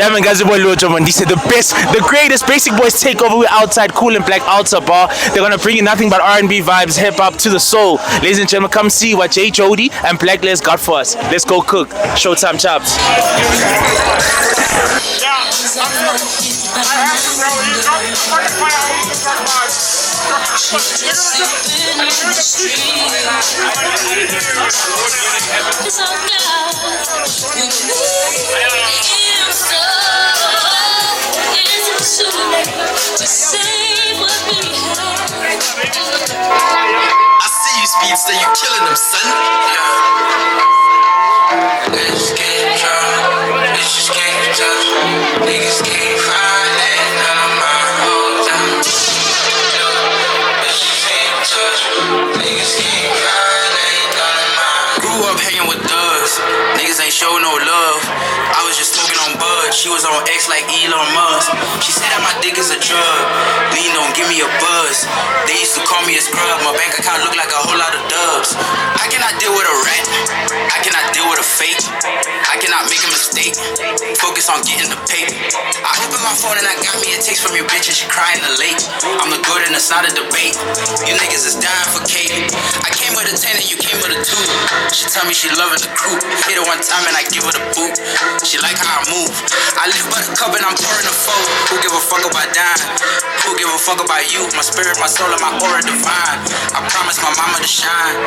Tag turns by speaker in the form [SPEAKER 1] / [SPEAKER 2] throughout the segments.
[SPEAKER 1] Yeah, man, guys, your boy Lordkez, man. These are the best, the greatest BasickBoyz takeover. We're outside Cool and Blak Altar Bar. They're gonna bring you nothing but R&B vibes, hip hop to the soul. Ladies and gentlemen, come see what Jay Jody and Blaklez got for us. Let's go cook. Showtime chops.
[SPEAKER 2] I see you, Speedsta, you killing them, son. Let's get drunk, bitches can't touch, niggas can't find it, none of my hoes out. Bitches can't touch, niggas can't find it, none of my. Grew up hanging with thugs, niggas ain't show no love. I was just smoking on bud, she was on X like Elon Musk. She said that my dick is a drug, lean don't give me a buzz. They used to call me a scrub, my bank account look like a whole lot of dubs. I cannot deal with a rat, I cannot deal with a fake. I cannot make a mistake, focus on getting the paper. I opened my phone and I got me a text from your bitch and she crying the late. I'm the good and it's not a debate, you niggas is dying for cake. I came with a 10 and you came with a 2. She tell me she loving the crew, hit her one time and I give her the boot. She like how I move, I live by the cup and I'm pouring the foe. Who give a fuck about dying? Who give a fuck about you? My spirit, my soul, and my aura divine. I promise my mama to shine.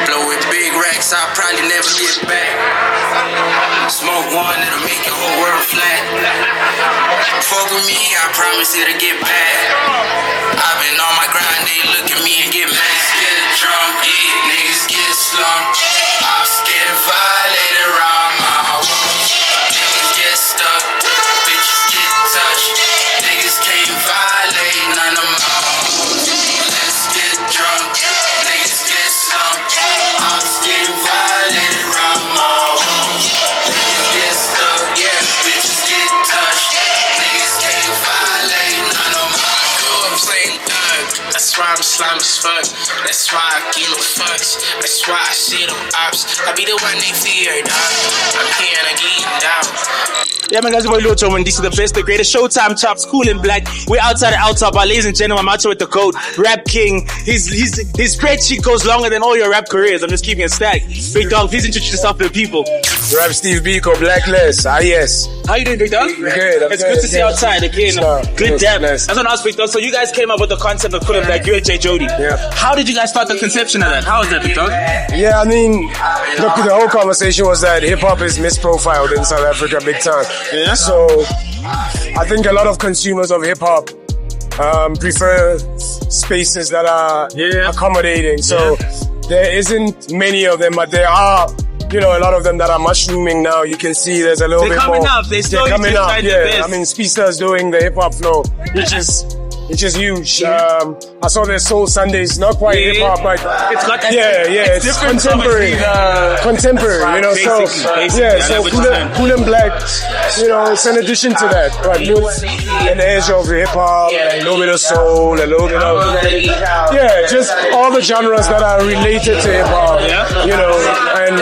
[SPEAKER 2] Blowing big racks, I'll probably never get back. Smoke one, it'll make your whole world flat. Fuck with me, I promise it'll get bad. I've been on my grind, they look at me and get mad. Get drunk, eat, niggas get slumped. I'm scared violated around my walls. Niggas get stuck, bitches get touched. Niggas can't violate none of my hoes. Let's get drunk, niggas get slumped. I'm scared violated around my walls. Niggas get stuck, yeah, bitches get touched. Niggas can't violate none of my hoes. Grew up playing thug, that's why I'm slime as fuck. That's why I give no fucks. That's why I see them ops. I be the one they fear, dog. I'm here and I get down.
[SPEAKER 1] Yeah, man, guys, your boy Lordkez, man. These are the best, the greatest. Showtime chops, Cool and Blak. We're outside the Altar Bar. Ladies and gentlemen, I'm out here with the code Rap King. His spreadsheet goes longer than all your rap careers. I'm just keeping it stacked. Big dog, please introduce yourself to the people.
[SPEAKER 3] Rap Steve Biko, Blaklez. Yes.
[SPEAKER 1] How you doing, Big dog?
[SPEAKER 3] Good.
[SPEAKER 1] It's good to see you outside again. Good damn.
[SPEAKER 3] Nice.
[SPEAKER 1] That's what I was Big dog. So you guys came up with the concept of Cool and Blak. You and Jay Jody.
[SPEAKER 3] Yeah.
[SPEAKER 1] How did you guys start the conception of that? How was that, Big dog?
[SPEAKER 3] Yeah, I mean, the whole conversation was that hip-hop is misprofiled in South Africa big time.
[SPEAKER 1] Yeah.
[SPEAKER 3] So I think a lot of consumers of hip-hop prefer spaces that are accommodating. So there isn't many of them, but there are, you know, a lot of them that are mushrooming now. You can see there's a little bit more.
[SPEAKER 1] They're coming up.
[SPEAKER 3] Yeah, I mean, Speedsta is doing the hip-hop flow, which is huge. I saw their Soul Sundays, not quite hip-hop, but
[SPEAKER 1] it's got that,
[SPEAKER 3] it's contemporary. Contemporary, you know, so Cool and Blak, you know, it's an addition to that, but with an edge of hip-hop, a little bit of soul, a little bit of, just all the genres that are related to hip-hop, you know, and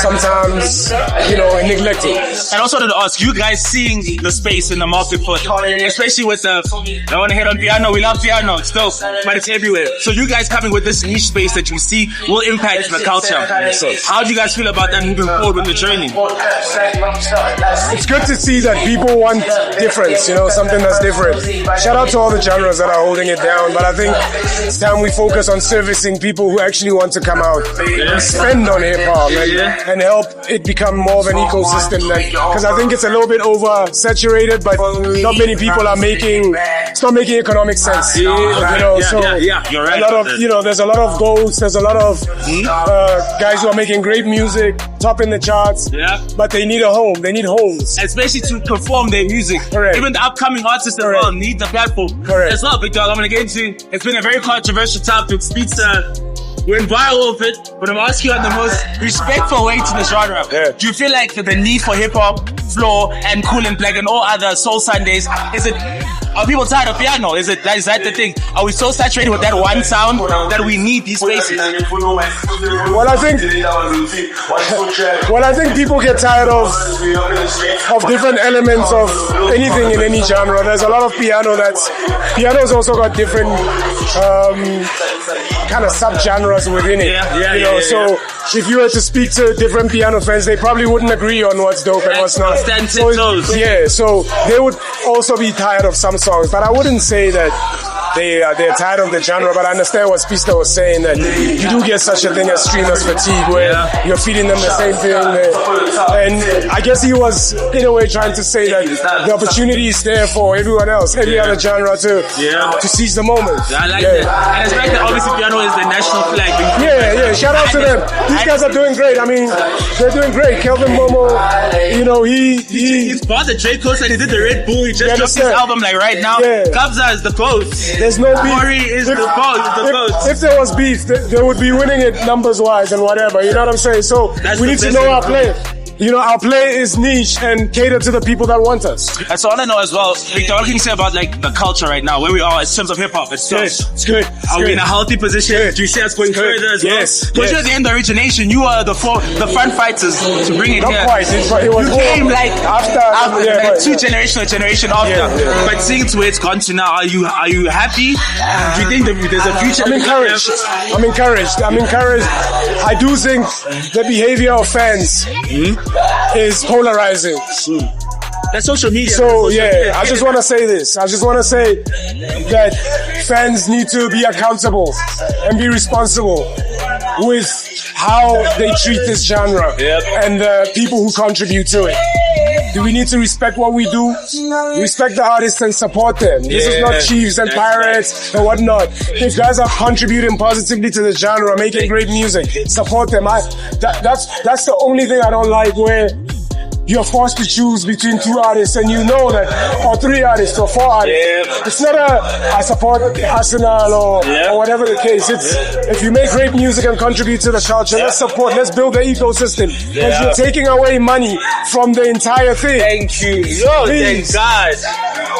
[SPEAKER 3] sometimes, you know, neglected.
[SPEAKER 1] And also to ask, you guys seeing the space in the market for, especially with the, I want to hit on piano, we love piano, it's dope, but it's everywhere. So you guys coming with this niche space that you see will impact the culture. How do you guys feel about that moving forward with the journey?
[SPEAKER 3] It's good to see that people want difference, you know, something that's different. Shout out to all the genres that are holding it down, but I think it's time we focus on servicing people who actually want to come out and spend on hip-hop and help it become more of an ecosystem. Because I think it's a little bit oversaturated, but not many people are making, it's not making economic sense. You know,
[SPEAKER 1] you're right.
[SPEAKER 3] A lot of, you know, there's a lot of goals, there's a lot of guys who are making great music, top in the charts, but they need a home, they need homes.
[SPEAKER 1] Especially to perform their music.
[SPEAKER 3] Correct.
[SPEAKER 1] Even the upcoming artists as well need the platform.
[SPEAKER 3] Correct.
[SPEAKER 1] As well, Big Dog, I'm going to get into, it's been a very controversial topic. Speedsta went viral with it, but I'm asking you on the most respectful way to the genre. Do you feel like the need for hip-hop, flow, and Cool and Blak and all other Soul Sundays, is it Are people tired of piano? Is that the thing? Are we so saturated with that one sound that we need these spaces?
[SPEAKER 3] Well, I think people get tired of different elements of anything in any genre. There's a lot of piano's also got different kind of sub-genres within it. So if you were to speak to different piano fans, they probably wouldn't agree on what's dope and what's not. So they would also be tired of some songs, but I wouldn't say that they're tired of the genre, but I understand what Speedsta was saying, that you do get such a thing as streamers fatigue, where you're feeding them the same thing. And I guess he was, in a way, trying to say that the opportunity is there for everyone else, every other genre to seize the moment.
[SPEAKER 1] I like that. And it's like that obviously piano is the national flag.
[SPEAKER 3] Shout out to them. These guys are doing great. I mean, they're doing great. Kelvin Momo,
[SPEAKER 1] he's bought the Drake coast and he did the Red Bull. He just dropped his album like right now. Kabza is the post.
[SPEAKER 3] There's no beef.
[SPEAKER 1] Mori is the post.
[SPEAKER 3] If there was beef, they would be winning it numbers-wise and whatever. You know what I'm saying? So we need to know our play. Our play is niche and cater to the people that want us.
[SPEAKER 1] That's all I know as well. Victor, what can you say about like the culture right now, where we are in terms of hip hop? It's good. Are we in a healthy position? Do you see us going further as well? Yes. Because you're the end of origination. You are the front fighters to bring it here.
[SPEAKER 3] Not quite. It was
[SPEAKER 1] you came like
[SPEAKER 3] after
[SPEAKER 1] two generation after. But seeing to where it's gone to now, are you happy? Do you think there's a future?
[SPEAKER 3] I'm encouraged. I do think the behavior of fans is polarizing.
[SPEAKER 1] That's social media.
[SPEAKER 3] So I just want to say this. I just want to say that fans need to be accountable and be responsible with how they treat this genre and the people who contribute to it. Do we need to respect what we do? Respect the artists and support them. This is not chiefs and pirates and whatnot. If guys are contributing positively to the genre, making great music, support them. That's the only thing I don't like, where you're forced to choose between two artists and you know that, or three artists or four artists. It's not I support Arsenal or whatever the case. It's if you make great music and contribute to the culture, let's support, let's build the ecosystem. Because you're taking away money from the entire thing.
[SPEAKER 1] Thank you. Thank God.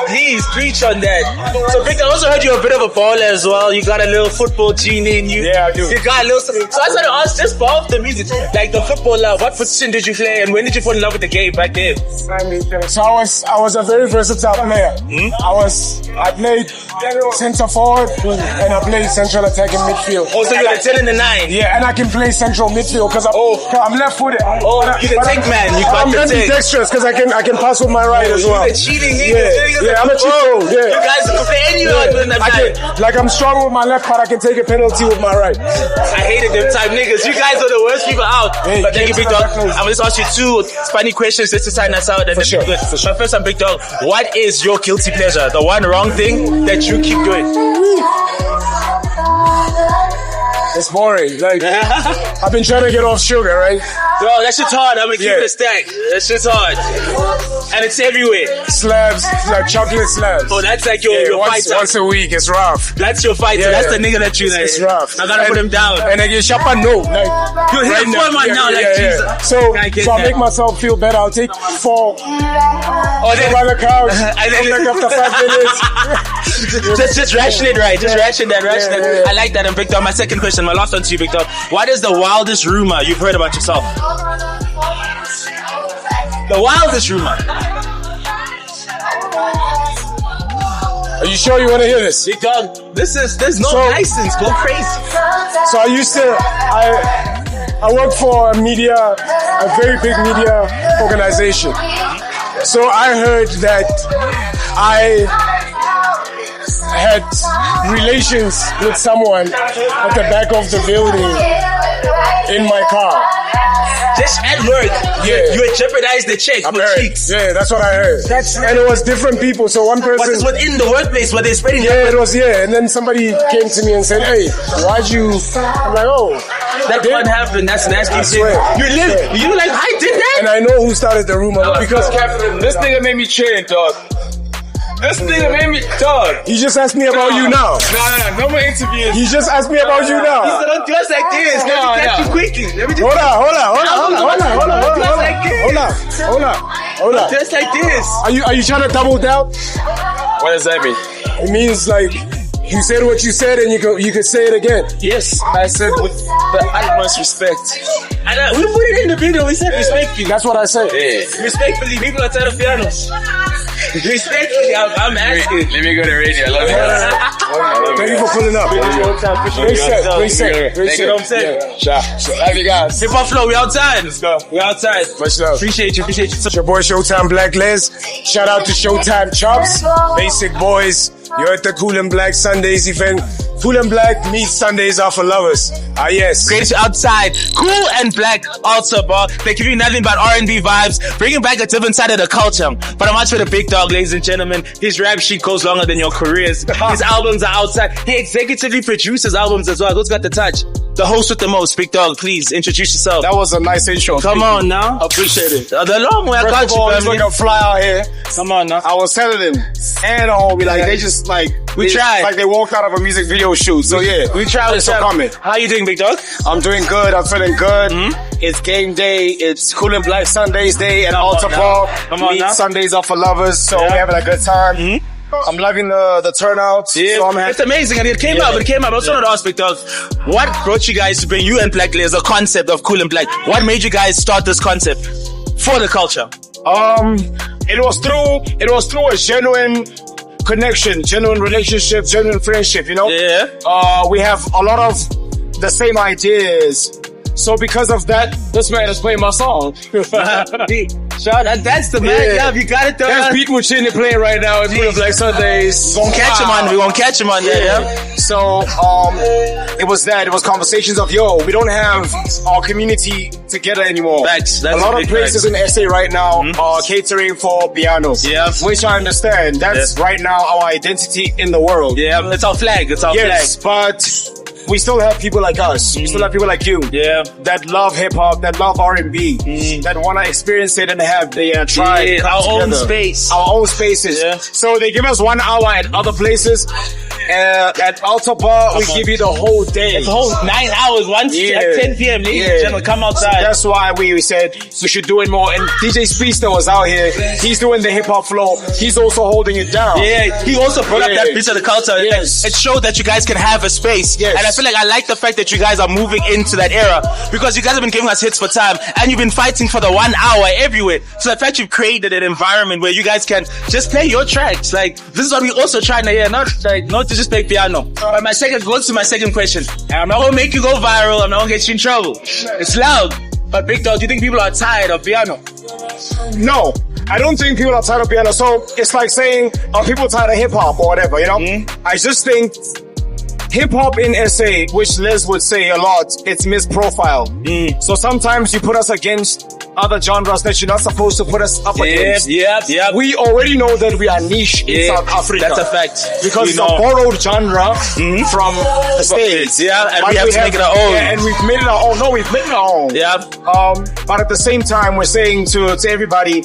[SPEAKER 1] Please preach on that. So Victor, I also heard you're a bit of a baller as well. You got a little football gene in you.
[SPEAKER 3] Yeah, I do.
[SPEAKER 1] You got a little something. So I started to ask just for the music, like the football love. What position did you play and when did you fall in love with the game back then?
[SPEAKER 3] So I was a very versatile player. I played center forward and I played central attacking midfield.
[SPEAKER 1] Oh, so you're the 10 and the 9?
[SPEAKER 3] Yeah, and I can play central midfield because I'm left-footed.
[SPEAKER 1] Oh, you're the tank man. You got
[SPEAKER 3] I'm ambidextrous because I can pass with my right as well.
[SPEAKER 1] You're cheating nigga.
[SPEAKER 3] I'm a cheat code.
[SPEAKER 1] You guys can play anywhere.
[SPEAKER 3] Like I'm strong with my left, but I can take a penalty with my right.
[SPEAKER 1] I hated them type niggas. You guys are the worst people out. But thank you, Big Dog. I'm going to ask you two funny questions just to sign us out. For sure. But first, I'm Big Dog. What is your guilty pleasure? The one wrong thing that you keep doing?
[SPEAKER 3] It's boring. Like, I've been trying to get off sugar, right?
[SPEAKER 1] Bro, that shit's hard. I'm gonna keep it a stack. That shit's hard. And it's everywhere.
[SPEAKER 3] Slabs, like chocolate slabs.
[SPEAKER 1] Oh, that's like your fighter.
[SPEAKER 3] Once a week, it's rough.
[SPEAKER 1] That's your fighter. That's the nigga that you like.
[SPEAKER 3] It's rough.
[SPEAKER 1] I gotta put him down.
[SPEAKER 3] And I get Choppin It. Like,
[SPEAKER 1] you hit right now, like Jesus.
[SPEAKER 3] So I make myself feel better. I'll take 4 on the couch. And then after 5 minutes.
[SPEAKER 1] just ration it right. Just ration that. I like that. And Victor, my second question, my last one to you, Victor. What is the wildest rumor you've heard about yourself? The wildest rumor.
[SPEAKER 3] Are you sure you want to hear this?
[SPEAKER 1] Big Dog, there's no license. Go crazy.
[SPEAKER 3] So I work for a very big media organization. So I heard that I had relations with someone at the back of the building in my car.
[SPEAKER 1] Just at work, you had jeopardized the check for cheeks.
[SPEAKER 3] Yeah, that's what I heard. And it was different people. So one person...
[SPEAKER 1] Was this within the workplace where they're spreading?
[SPEAKER 3] Yeah, it was, And then somebody came to me and said, hey, why'd you... I'm like, oh...
[SPEAKER 1] That can't happen. That's nasty.
[SPEAKER 3] I swear.
[SPEAKER 1] You like, I did that?
[SPEAKER 3] And I know who started the rumor. Because
[SPEAKER 4] this nigga made me change, dog. This nigga made me, dog.
[SPEAKER 3] He just asked me about you now.
[SPEAKER 4] No more interviews.
[SPEAKER 3] He just asked me about you now.
[SPEAKER 1] He said, don't dress like this. Let me catch you quickly.
[SPEAKER 3] Hold on.
[SPEAKER 1] Dress like this.
[SPEAKER 3] Are you trying to double down?
[SPEAKER 4] What does that mean?
[SPEAKER 3] It means like you said what you said and you could say it again.
[SPEAKER 4] Yes, I said with the utmost respect.
[SPEAKER 1] We put it in the video. We said respectfully.
[SPEAKER 3] That's what I said.
[SPEAKER 4] Yeah.
[SPEAKER 1] Respectfully, people are tired of pianos. Respectfully, I'm asking.
[SPEAKER 4] Let me go to radio. I love it.
[SPEAKER 3] Thank you for pulling up. Great set.
[SPEAKER 1] You know what I'm saying?
[SPEAKER 4] Love you guys.
[SPEAKER 1] Hip Hop Flow, we outside. Let's go. We outside.
[SPEAKER 3] Much love.
[SPEAKER 1] Appreciate you.
[SPEAKER 3] It's your boy Showtime Blaklez. Shout out to Showtime Chops. BasickBoyz. You're at the Cool Blak Sundays event. Cool Blak meets Sundays are for lovers. Ah, yes.
[SPEAKER 1] Greatest outside. Cool and Black also, bro. They give you nothing but R&B vibes, bringing back a different side of the culture. But I'm out with a big dog, ladies and gentlemen. His rap sheet goes longer than your careers. His albums are outside. He executively produces albums as well. Those got the touch. The host with the most, big dog. Please introduce yourself.
[SPEAKER 3] That was a nice intro.
[SPEAKER 1] Come on now. Appreciate it. The long way I got
[SPEAKER 3] First of all,
[SPEAKER 1] you,
[SPEAKER 3] it's like a fly out here.
[SPEAKER 1] Come on now.
[SPEAKER 3] I was telling them, and all be like, they just like,
[SPEAKER 1] We tried.
[SPEAKER 3] Like they walked out of a music video shoot. So yeah,
[SPEAKER 1] We tried.
[SPEAKER 3] it's coming.
[SPEAKER 1] How you doing, big dog?
[SPEAKER 3] I'm doing good. I'm feeling good. It's game day. It's Cool Blak Sundays day at Alta Bar.
[SPEAKER 1] Come on now.
[SPEAKER 3] Sundays are for lovers. So we're having a good time. I'm loving the turnout.
[SPEAKER 1] Yeah,
[SPEAKER 3] So I'm happy.
[SPEAKER 1] it's amazing, and it came out. I also wanted to ask, big dog, what brought you guys to bring you and Blaklez, the concept of Cool and Black? What made you guys start this concept for the culture?
[SPEAKER 3] It was through a genuine connection, genuine relationship, genuine friendship, you know?
[SPEAKER 1] Yeah.
[SPEAKER 3] We have a lot of the same ideas. So because of that, this man is playing my song.
[SPEAKER 1] Shout out, that's the man. Yeah, you got it though.
[SPEAKER 3] That's Beat Machine playing right now at Cool Blak Sundays.
[SPEAKER 1] We're gonna catch him on there, yeah.
[SPEAKER 3] So, it was that. It was conversations of, we don't have our community together anymore.
[SPEAKER 1] That's
[SPEAKER 3] a lot of places in SA right now are catering for pianos.
[SPEAKER 1] Yeah.
[SPEAKER 3] Which I understand. That's right now our identity in the world.
[SPEAKER 1] Yeah, it's our flag. It's our
[SPEAKER 3] Yes,
[SPEAKER 1] flag.
[SPEAKER 3] but we still have people like us. We still have people like you.
[SPEAKER 1] Yeah.
[SPEAKER 3] That love hip hop, that love R&B, that want to experience it and have the tribe.
[SPEAKER 1] Yeah,
[SPEAKER 3] come
[SPEAKER 1] our own
[SPEAKER 3] together.
[SPEAKER 1] space.
[SPEAKER 3] Our own spaces.
[SPEAKER 1] Yeah.
[SPEAKER 3] So they give us 1 hour at other places. At Alta Bar, we give you the whole day.
[SPEAKER 1] It's a whole 9 hours, at 10 p.m. Ladies and gentlemen, come outside.
[SPEAKER 3] That's why we said we should do it more. And DJ Speedsta was out here. He's doing the hip hop flow. He's also holding it down.
[SPEAKER 1] Yeah, he also brought up that piece of the culture.
[SPEAKER 3] Yes.
[SPEAKER 1] It showed that you guys can have a space.
[SPEAKER 3] Yes.
[SPEAKER 1] And I feel like I like the fact that you guys are moving into that era because you guys have been giving us hits for time and you've been fighting for the 1 hour everywhere. So the fact you've created an environment where you guys can just play your tracks. Like, this is what we also try to hear, not to just play piano. But goes to my second question. And I'm not gonna make you go viral. I'm not gonna get you in trouble. It's loud. But big dog, do you think people are tired of piano?
[SPEAKER 3] No, I don't think people are tired of piano. So it's like saying, are people tired of hip hop or whatever, you know? I just think hip hop in SA, which Liz would say a lot, it's misprofiled. So sometimes you put us against other genres that you're not supposed to put us up against.
[SPEAKER 1] Yeah.
[SPEAKER 3] We already know that we are niche in South Africa.
[SPEAKER 1] That's a fact.
[SPEAKER 3] Because it's a borrowed genre from the States.
[SPEAKER 1] Yeah, and we have to make it our own.
[SPEAKER 3] Yeah, and we've made it our own. No, we've made it our own.
[SPEAKER 1] Yeah.
[SPEAKER 3] But at the same time, we're saying to everybody,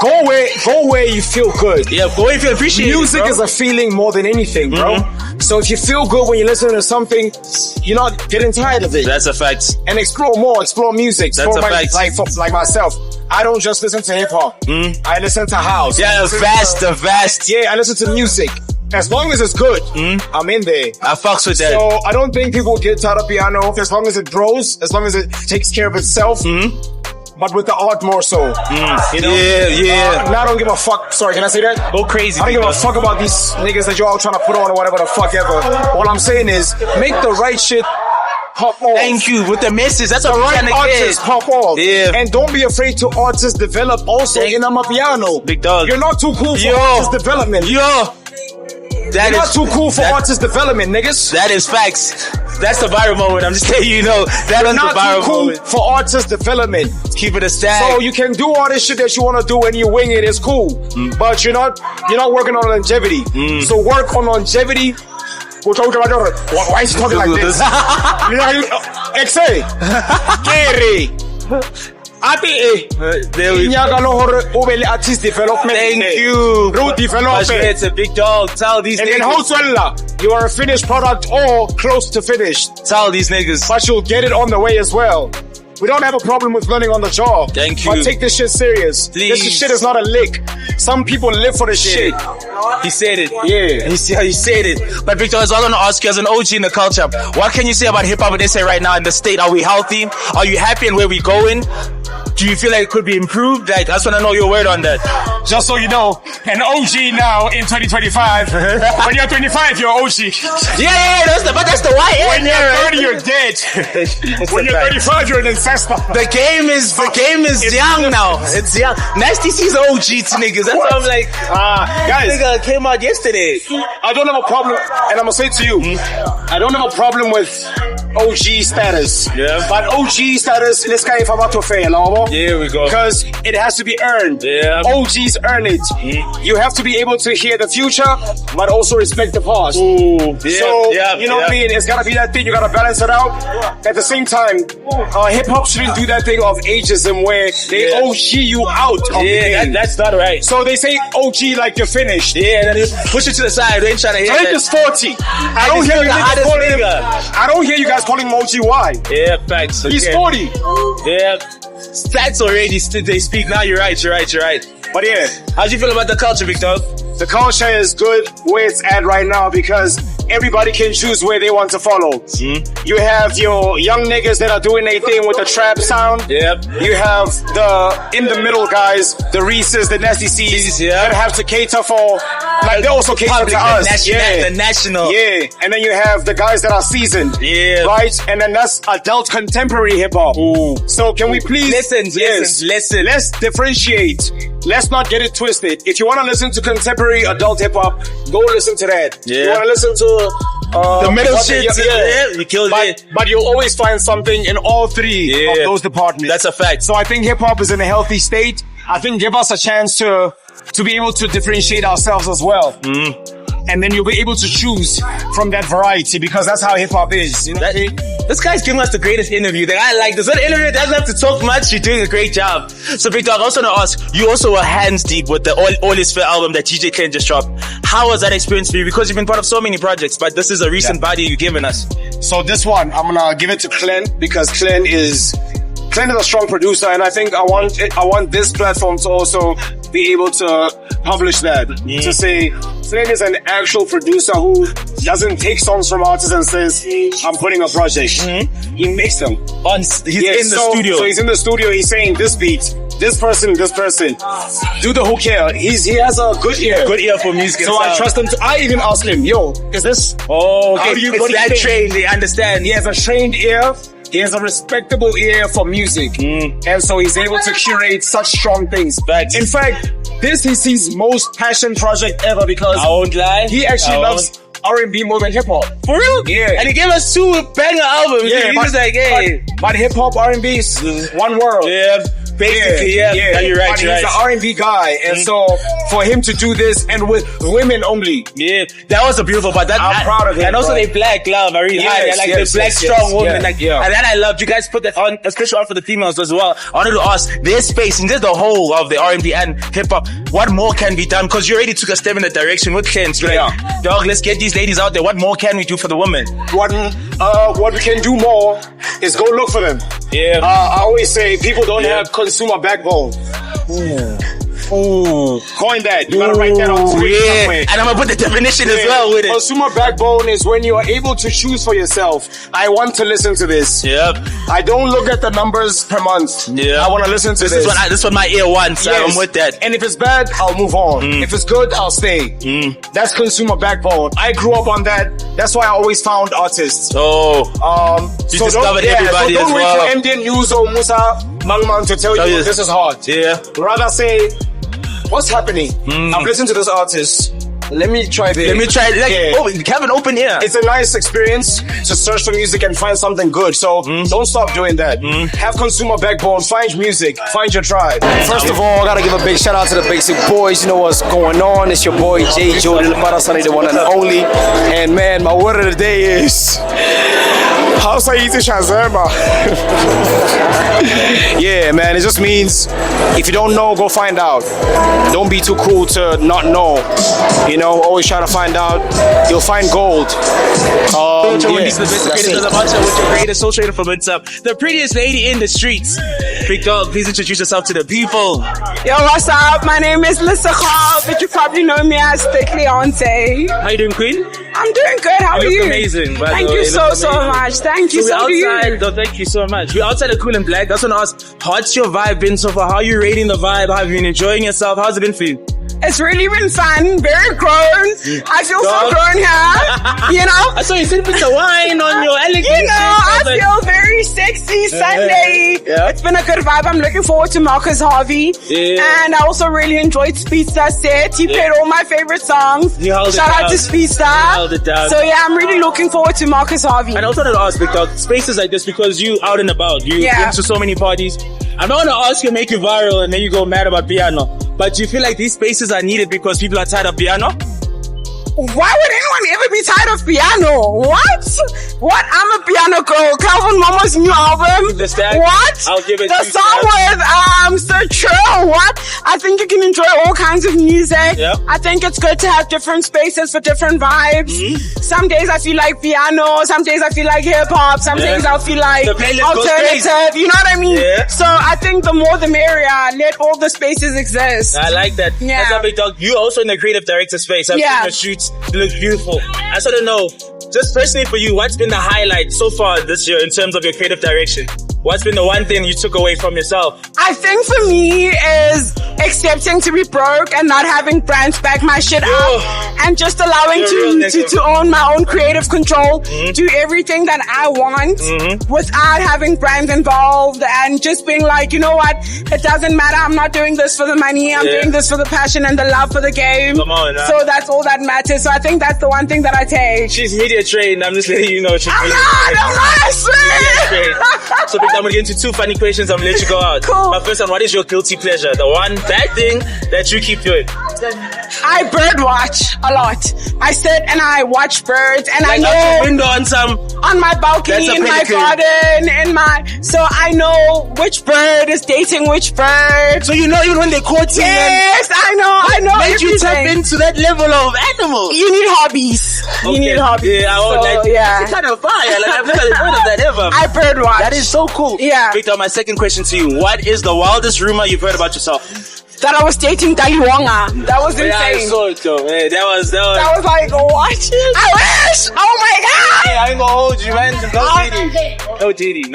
[SPEAKER 3] go where you feel good.
[SPEAKER 1] Yeah, go where you feel appreciated.
[SPEAKER 3] Music is a feeling more than anything, bro. So if you feel good when you listen to something, you're not getting tired of it.
[SPEAKER 1] That's a fact.
[SPEAKER 3] And explore music.
[SPEAKER 1] That's a fact.
[SPEAKER 3] Like myself, I don't just listen to hip hop. I listen to house.
[SPEAKER 1] Yeah, the vast.
[SPEAKER 3] Yeah, I listen to music. As long as it's good, I'm in there.
[SPEAKER 1] I fucks with that.
[SPEAKER 3] So I don't think people get tired of piano as long as it grows, as long as it takes care of itself. But with the art more so. You know?
[SPEAKER 1] Yeah.
[SPEAKER 3] Now I don't give a fuck. Sorry, can I say that?
[SPEAKER 1] Go crazy.
[SPEAKER 3] I don't give a fuck about these niggas that you're all trying to put on or whatever the fuck ever. All I'm saying is, make the right shit pop off.
[SPEAKER 1] Thank you. With the message, that's what
[SPEAKER 3] The
[SPEAKER 1] we're
[SPEAKER 3] right
[SPEAKER 1] trying to
[SPEAKER 3] artists
[SPEAKER 1] get.
[SPEAKER 3] pop off.
[SPEAKER 1] Yeah.
[SPEAKER 3] And don't be afraid to artists develop also in Amapiano.
[SPEAKER 1] Big dog.
[SPEAKER 3] You're not too cool for artist development. You're not too cool for artist development, niggas.
[SPEAKER 1] That is facts. That's the viral moment. I'm just telling you, that is the
[SPEAKER 3] Not
[SPEAKER 1] viral
[SPEAKER 3] too cool
[SPEAKER 1] moment.
[SPEAKER 3] for artist development.
[SPEAKER 1] Keep it a stack.
[SPEAKER 3] So you can do all this shit that you want to do and you wing it, it's cool. But you're not working on longevity. So work on longevity. Why is he talking like this? XA. Kerry.
[SPEAKER 1] There we go.
[SPEAKER 3] Artist development.
[SPEAKER 1] Thank you.
[SPEAKER 3] Root development.
[SPEAKER 1] It's a big dog. Tell these
[SPEAKER 3] And then
[SPEAKER 1] niggas.
[SPEAKER 3] you are a finished product or close to finished.
[SPEAKER 1] Tell these niggas.
[SPEAKER 3] But you'll get it on the way as well. We don't have a problem with learning on the job.
[SPEAKER 1] Thank you.
[SPEAKER 3] But take this shit serious.
[SPEAKER 1] Please.
[SPEAKER 3] This shit is not a lick. Some people live for this shit.
[SPEAKER 1] He said it.
[SPEAKER 3] Yeah.
[SPEAKER 1] He said it. But Victor, I was going to ask you as an OG in the culture, what can you say about hip-hop and SA right now in the state? Are we healthy? Are you happy in where we're going? Do you feel like it could be improved? Like, I just want to know your word on that.
[SPEAKER 3] Just so you know, an OG now in 2025. When you're 25, you're OG.
[SPEAKER 1] Yeah, that's the why.
[SPEAKER 3] When you're 30, you're dead. When you're 35, you're an ancestor.
[SPEAKER 1] The game is young now. It's young. Nasty C's OG to niggas. That's why I'm like,
[SPEAKER 3] guys,
[SPEAKER 1] nigga came out yesterday.
[SPEAKER 3] I don't have a problem, and I'm gonna say to you, I don't have a problem with OG status.
[SPEAKER 1] Yeah.
[SPEAKER 3] But OG status, let's go if I'm about to fail,
[SPEAKER 1] Here we go.
[SPEAKER 3] Because it has to be earned.
[SPEAKER 1] Yeah.
[SPEAKER 3] OGs earn it. You have to be able to hear the future, but also respect the past.
[SPEAKER 1] Ooh,
[SPEAKER 3] So, you know what I mean? It's gotta be that thing, you gotta balance it out. At the same time, hip-hop shouldn't do that thing of ageism where they OG you out of the game.
[SPEAKER 1] that's not right.
[SPEAKER 3] So they say OG like you're finished.
[SPEAKER 1] Yeah, and then you push it to the side. They ain't trying to hear
[SPEAKER 3] Drake
[SPEAKER 1] that.
[SPEAKER 3] is 40. I don't hear you guys calling him. I don't hear you guys calling him OG. Why?
[SPEAKER 1] Yeah, facts.
[SPEAKER 3] He's 40.
[SPEAKER 1] Yeah, facts already. They speak now. You're right.
[SPEAKER 3] But yeah,
[SPEAKER 1] How do you feel about the culture, Victor?
[SPEAKER 3] the culture is good where it's at right now because everybody can choose where they want to follow. You have your young niggas that are doing their thing with the trap sound.
[SPEAKER 1] Yep.
[SPEAKER 3] You have the in the middle guys, the Reese's, the Nasty C's that have to cater for, like they also cater to us.
[SPEAKER 1] The national.
[SPEAKER 3] Yeah, and then you have the guys that are seasoned.
[SPEAKER 1] Yeah.
[SPEAKER 3] Right? And then that's adult contemporary hip hop. So can we please
[SPEAKER 1] Listen.
[SPEAKER 3] Let's differentiate. Let's not get it twisted. If you want to listen to contemporary adult hip hop, go listen to that.
[SPEAKER 1] Yeah.
[SPEAKER 3] You want to listen to
[SPEAKER 1] The middle shit. Yeah, you killed it.
[SPEAKER 3] But you'll always find something in all three of those departments.
[SPEAKER 1] That's a fact.
[SPEAKER 3] So I think hip hop is in a healthy state. I think give us a chance to be able to differentiate ourselves as well. And then you'll be able to choose from that variety because that's how hip hop is. You know?
[SPEAKER 1] This guy's giving us the greatest interview that I like. This interview doesn't have to talk much. You're doing a great job. So, Victor, I also want to ask, you also were hands deep with the All Is Fair album that DJ Klen just dropped. How was that experience for you? Because you've been part of so many projects, but this is a recent body you've given us.
[SPEAKER 3] So this one, I'm gonna give it to Klen because Klen is a strong producer, and I think I want this platform to also be able to publish that. To say Klen is an actual producer who doesn't take songs from artists and says, I'm putting a project. He makes them.
[SPEAKER 1] He's in the studio.
[SPEAKER 3] So he's in the studio, he's saying this beat, this person, do the hook here. He has a good ear.
[SPEAKER 1] Good ear for music.
[SPEAKER 3] So I trust him I even asked him, yo, is this?
[SPEAKER 1] Oh, okay.
[SPEAKER 3] It's
[SPEAKER 1] that trained, they understand.
[SPEAKER 3] He has a trained ear. He has a respectable ear for music. And so he's able to curate such strong things.
[SPEAKER 1] Facts.
[SPEAKER 3] In fact, this is his most passion project ever because
[SPEAKER 1] I won't lie.
[SPEAKER 3] he actually loves R&B more than hip hop.
[SPEAKER 1] For real?
[SPEAKER 3] Yeah.
[SPEAKER 1] And he gave us 2 banger albums.
[SPEAKER 3] Yeah,
[SPEAKER 1] he was like, hey.
[SPEAKER 3] But hip hop R&B is one world.
[SPEAKER 1] Yeah. Basically, yeah. You're right.
[SPEAKER 3] But he's an R&B guy, and so for him to do this and with women only,
[SPEAKER 1] that was a beautiful. But
[SPEAKER 3] I'm proud of him.
[SPEAKER 1] And also, they black love. I really like. They're like the black strong woman.
[SPEAKER 3] And
[SPEAKER 1] then I loved you guys put that on, especially on for the females as well. I wanted to ask their space and just the whole of the R&B and hip hop. What more can be done? Because you already took a step in that direction with Ken. So like, dog, let's get these ladies out there. What more can we do for the women?
[SPEAKER 3] What we can do more is go look for them.
[SPEAKER 1] Yeah.
[SPEAKER 3] I always say people don't have consumer backbone. Coin that. You gotta write that on screen somewhere.
[SPEAKER 1] And I'm gonna put the definition as well with it.
[SPEAKER 3] Consumer backbone is when you are able to choose for yourself. I want to listen to this.
[SPEAKER 1] Yep.
[SPEAKER 3] I don't look at the numbers per month.
[SPEAKER 1] Yeah.
[SPEAKER 3] I want to listen to this.
[SPEAKER 1] This is what my ear wants.
[SPEAKER 3] Yes.
[SPEAKER 1] I'm with that.
[SPEAKER 3] And if it's bad, I'll move on. If it's good, I'll stay. That's consumer backbone. I grew up on that. That's why I always found artists.
[SPEAKER 1] You discovered everybody
[SPEAKER 3] so
[SPEAKER 1] as well.
[SPEAKER 3] Don't wait for MDN News or Musa Mangman to tell you this is hard.
[SPEAKER 1] Yeah.
[SPEAKER 3] Rather say, what's happening? I've listened to this artist. Let me try this.
[SPEAKER 1] Have an open ear.
[SPEAKER 3] It's a nice experience to search for music and find something good. So don't stop doing that. Have consumer backbone. Find music. Find your tribe.
[SPEAKER 5] First of all, I gotta give a big shout out to the Basic Boys. You know what's going on. It's your boy Jay Jody, the one and only. And man, my word of the day is How's I eating Shazama? Yeah, Yeah, man, it just means if you don't know, go find out. Don't be too cool to not know. You know, always try to find out. You'll find gold.
[SPEAKER 1] These are the best creators of the with your greatest social influencer, the prettiest lady in the streets. Big Dog, please introduce yourself to the people.
[SPEAKER 6] Yo, what's up? My name is Zingah, but you probably know me as Thickleeyonce.
[SPEAKER 1] How you doing, Queen?
[SPEAKER 6] I'm doing good. How are you?
[SPEAKER 1] Amazing.
[SPEAKER 6] Thank you so much. Thank you so much.
[SPEAKER 1] No, thank you so much. We're outside of Cool and Blak. That's when I ask, what's your vibe been so far? How are you rating the vibe? How have you been enjoying yourself? How's it been for you?
[SPEAKER 6] It's really been fun, very grown. I feel so grown here, you know?
[SPEAKER 1] I saw you sitting with the wine on your elegant.
[SPEAKER 6] You know, I feel very sexy Sunday.
[SPEAKER 1] Yeah.
[SPEAKER 6] It's been a good vibe. I'm looking forward to Marcus Harvey.
[SPEAKER 1] Yeah.
[SPEAKER 6] And I also really enjoyed Speedsta's set. He played all my favorite songs. Shout out to Speedsta. So yeah, I'm really looking forward to Marcus Harvey.
[SPEAKER 1] And I also want to ask, Big Dog, spaces like this because you out and about. You've been to so many parties. I'm not going to ask you to make you viral and then you go mad about piano. But do you feel like these spaces are needed because people are tired of piano?
[SPEAKER 6] Why would anyone ever be tired of piano? What? I'm a piano girl. Calvin Mama's new album. What?
[SPEAKER 1] I'll give it
[SPEAKER 6] the song with Sir Trill. What? I think you can enjoy all kinds of music.
[SPEAKER 1] Yep.
[SPEAKER 6] I think it's good to have different spaces for different vibes. Some days I feel like piano. Some days I feel like hip hop. Some days I feel like alternative. You know what I mean?
[SPEAKER 1] Yeah.
[SPEAKER 6] So I think the more the merrier. Let all the spaces exist.
[SPEAKER 1] I like that.
[SPEAKER 6] Yeah.
[SPEAKER 1] That's a Big Dog. You also in the creative director space. I've seen your shoots. It looks beautiful. I just want to know, just personally for you, what's been the highlight so far this year in terms of your creative direction? What's been the one thing you took away from yourself?
[SPEAKER 6] I think for me is accepting to be broke and not having brands back my shit up and just allowing to own my own creative control, do everything that I want without having brands involved and just being like, you know what, it doesn't matter, I'm not doing this for the money, I'm doing this for the passion and the love for the game.
[SPEAKER 1] Come on,
[SPEAKER 6] so that's all that matters. So I think that's the one thing that I take.
[SPEAKER 1] She's media trained, I'm just letting you know.
[SPEAKER 6] I'm not, I swear.
[SPEAKER 1] So I'm gonna get into two funny questions. I'm gonna let you go out.
[SPEAKER 6] Cool.
[SPEAKER 1] My first one, what is your guilty pleasure? The one bad thing that you keep doing?
[SPEAKER 6] I bird watch a lot. I sit and I watch birds and
[SPEAKER 1] like
[SPEAKER 6] I know
[SPEAKER 1] out your window on
[SPEAKER 6] my balcony, in my garden, so I know which bird is dating which bird.
[SPEAKER 1] So you know even when they're courting.
[SPEAKER 6] Yes, I know.
[SPEAKER 1] Made you tap into that level of animals.
[SPEAKER 6] You need hobbies.
[SPEAKER 1] Okay.
[SPEAKER 6] You need hobbies.
[SPEAKER 1] Yeah, I would It's kind of fire. Like I've never heard of that ever.
[SPEAKER 6] I bird watch.
[SPEAKER 1] That is so cool.
[SPEAKER 6] Yeah.
[SPEAKER 1] Victor, my second question to you. What is the wildest rumor you've heard about yourself?
[SPEAKER 6] That I was dating Thabanyaba. That was insane.
[SPEAKER 1] Yeah, I saw it though. Yeah, that was
[SPEAKER 6] like, what? I wish! Oh my god!
[SPEAKER 1] Hey, I ain't gonna hold you, man. No titty,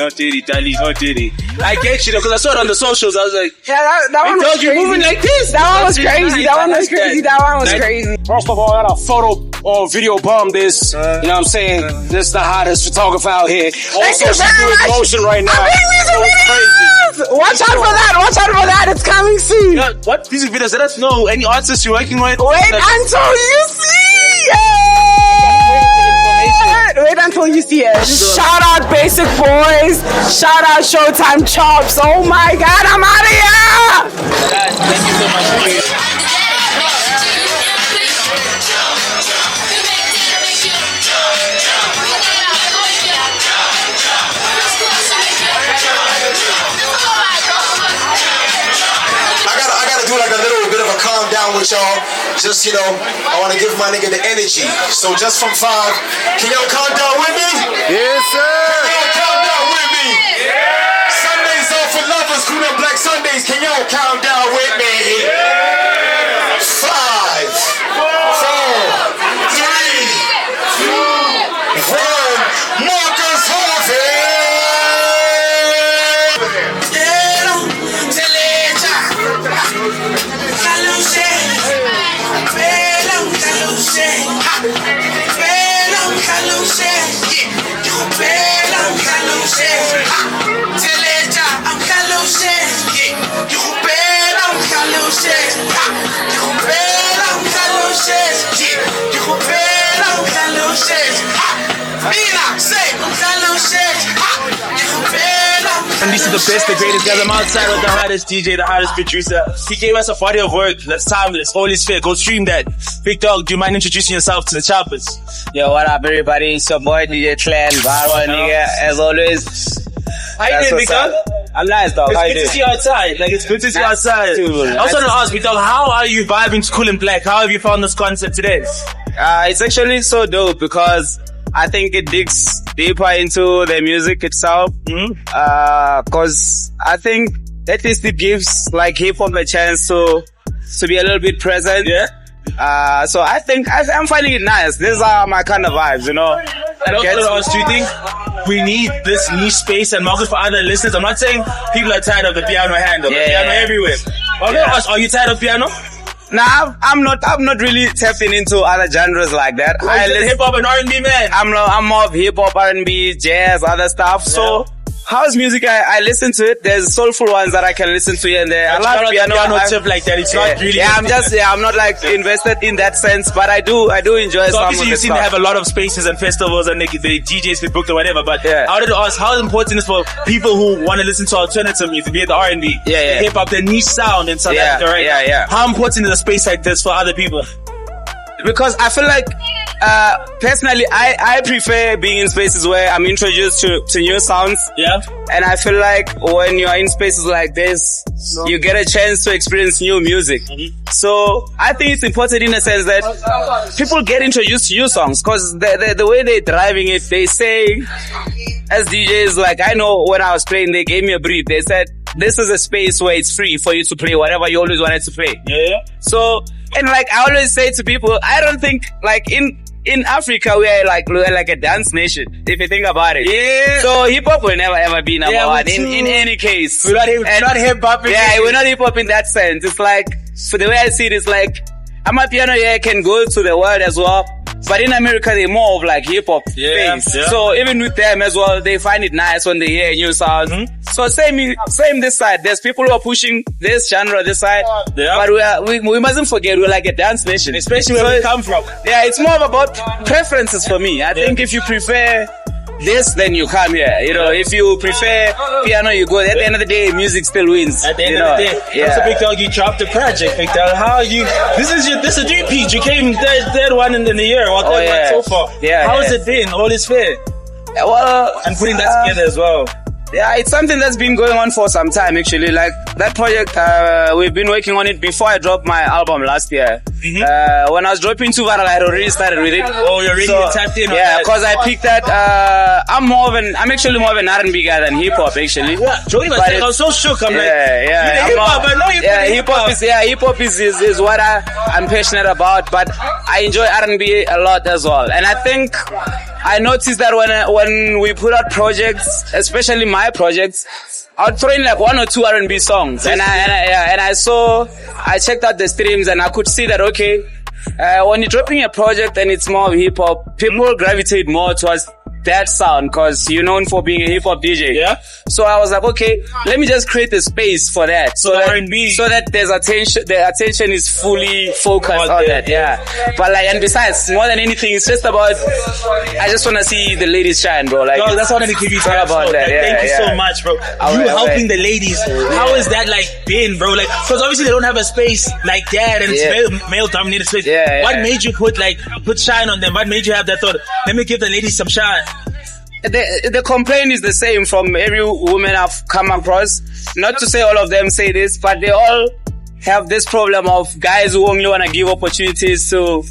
[SPEAKER 1] Dali, no titty. I get you though, cause I saw it on the socials. I was like,
[SPEAKER 6] yeah, that one was crazy.
[SPEAKER 1] Moving like this.
[SPEAKER 6] That one was crazy. That one was crazy. That one was crazy.
[SPEAKER 5] First of all, I got a photo or video bomb this. You know what I'm saying? This is the hottest photographer out here.
[SPEAKER 6] Thank you very much.
[SPEAKER 5] Motion right now.
[SPEAKER 6] Watch out for that. Watch out for that. It's coming soon.
[SPEAKER 1] Yeah, what music videos? Let us know. Any artists you're working with?
[SPEAKER 6] Wait until you see it. Wait until you see it. Shout out BasickBoyz. Shout out Showtime Chops. Oh my God, I'm out of here.
[SPEAKER 1] Thank you so much.
[SPEAKER 7] Do like a little bit of a calm down with y'all. Just, you know, I want to give my nigga the energy. So just from 5, can y'all count down with me?
[SPEAKER 5] Yes, sir.
[SPEAKER 7] Can y'all count down with me? Yeah. Sundays off for lovers, Cool Blak Sundays. Can y'all count down with me? Yeah. 5, 4, 3, 2, 1. Marcus Harvey.
[SPEAKER 1] And this is the best, the greatest guys. I'm outside with the hottest DJ, the hottest producer. He gave us a body of work. That's timeless. All is fair. Go stream that. Big Dog, do you mind introducing yourself to the choppers?
[SPEAKER 8] Yo, what up, everybody? It's your boy DJ Clan, viral nigga, as always.
[SPEAKER 1] How you doing, Big Dog?
[SPEAKER 8] I'm nice, dog.
[SPEAKER 1] It's good to see you outside. Like, it's good to see you outside. I was trying to ask me, dog, how are you vibing to Cool and Blak? How have you found this concept today?
[SPEAKER 8] It's actually so dope because I think it digs deeper into the music itself. Cause I think at least it gives like hip hop a chance to be a little bit present. Yeah. So I think I'm finding it nice. These are my kind of vibes, you know.
[SPEAKER 1] And also, do you think we need this niche space and market for other listeners? I'm not saying people are tired of the piano handle. The piano everywhere. Are you tired of piano?
[SPEAKER 8] Nah, I'm not really tapping into other genres like that.
[SPEAKER 1] I hip hop and R&B, man.
[SPEAKER 8] I'm more of hip hop, R&B, jazz, other stuff. So house music, I listen to it. There's soulful ones that I can listen to here and there. I love piano
[SPEAKER 1] tip like that. It's not really.
[SPEAKER 8] I'm not like invested in that sense, but I do enjoy some of
[SPEAKER 1] obviously you seem to have a lot of spaces and festivals and the DJs get booked or whatever. But I wanted to ask, how important is for people who want to listen to alternative music, be it the R&B, hip hop, the niche sound in South Africa, right?
[SPEAKER 8] Yeah.
[SPEAKER 1] How important is a space like this for other people?
[SPEAKER 8] Because I feel like, personally, I prefer being in spaces where I'm introduced to new sounds. Yeah. And I feel like when you're in spaces like this, you get a chance to experience new music. So I think it's important in a sense that people get introduced to new songs, cause the way they're driving it, they say, as DJs, like I know when I was playing, they gave me a brief. They said, this is a space where it's free for you to play whatever you always wanted to play. Yeah. So, and like I always say to people, I don't think like in Africa we're like a dance nation, if you think about it. Yeah. So hip hop will never ever be number one in any case.
[SPEAKER 1] We're not hip hop.
[SPEAKER 8] Yeah, we're not hip hop in that sense. It's like, for the way I see it, it's like Amapiano can go to the world as well. But in America, they're more of like hip hop space. Yeah. So even with them as well, they find it nice when they hear a new sound. So same this side. There's people who are pushing this genre this side. But we mustn't forget we're like a dance nation.
[SPEAKER 1] Especially where we come from.
[SPEAKER 8] Yeah, it's more about preferences for me. I think if you prefer this, then you come here. You know, if you prefer piano, you go. At the end of the day, music still wins.
[SPEAKER 1] At the end of the day, that's a big dog. You dropped the project, big dog. How are you? This is a repeat. You came third one in the year. Well, third one so far. How has it been? All is fair.
[SPEAKER 8] Well,
[SPEAKER 1] and putting that together as well.
[SPEAKER 8] Yeah, it's something that's been going on for some time actually. Like that project, we've been working on it before I dropped my album last year. When I was dropping Tuvara, I had already started with it.
[SPEAKER 1] Oh, you're really tapped in on
[SPEAKER 8] that. Yeah, cause I picked that, I'm actually more of an R&B guy than hip hop actually.
[SPEAKER 1] Yeah, Jody was saying, I was so shook. I'm hip hop, I know
[SPEAKER 8] hip hop is what I'm passionate about, but I enjoy R&B a lot as well. And I think I noticed that when we put out projects, especially my projects, I'll throw in like one or two R&B songs, and I checked out the streams, and I could see that okay, when you're dropping a project and it's more of hip hop, people gravitate more towards that sound because you're known for being a hip hop DJ. Yeah. So I was like, okay, let me just create a space for that. So that there's attention, the attention is fully focused on that. Yeah. But like, and besides, more than anything, it's just about, I just want to see the ladies shine, bro. Like,
[SPEAKER 1] that's what I give you time about that. Thank you so much, bro. You helping the ladies. How has that like been, bro? Like, because obviously they don't have a space like that and it's very male dominated space. What made you put shine on them? What made you have that thought? Let me give the ladies some shine.
[SPEAKER 8] The complaint is the same from every woman I've come across. Not to say all of them say this, but they all have this problem of guys who only want to give opportunities to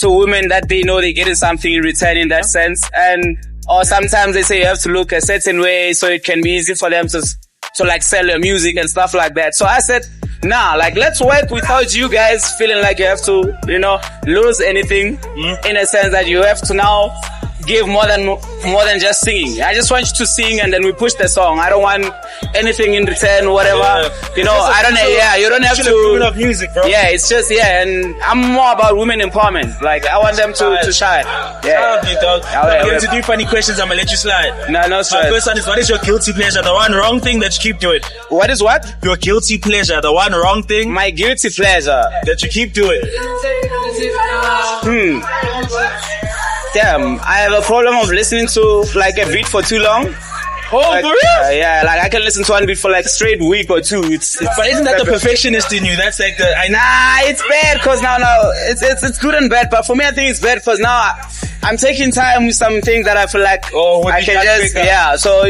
[SPEAKER 8] women that they know they're getting something in return in that sense. Or sometimes they say you have to look a certain way so it can be easy for them to like sell your music and stuff like that. So I said, nah, like let's work without you guys feeling like you have to, lose anything in a sense that you have to now give more than just singing. I just want you to sing and then we push the song. I don't want anything in return, whatever. You don't have to.
[SPEAKER 1] Of music, bro.
[SPEAKER 8] Yeah, it's just and I'm more about women empowerment. Like I want them to shine. Yeah.
[SPEAKER 1] I'm going to do funny questions. I'm gonna let you slide.
[SPEAKER 8] No stress.
[SPEAKER 1] My first one is, what is your guilty pleasure? The one wrong thing that you keep doing.
[SPEAKER 8] What is what?
[SPEAKER 1] Your guilty pleasure. The one wrong thing.
[SPEAKER 8] My guilty pleasure
[SPEAKER 1] that you keep doing.
[SPEAKER 8] Damn, I have a problem of listening to like a beat for too long.
[SPEAKER 1] Oh,
[SPEAKER 8] like,
[SPEAKER 1] for real?
[SPEAKER 8] Yeah, like I can listen to one beat for like straight week or two.
[SPEAKER 1] But isn't that the perfectionist in you? That's like
[SPEAKER 8] Nah, it's bad because now it's good and bad. But for me, I think it's bad because now I'm taking time with some things that I feel like I can just so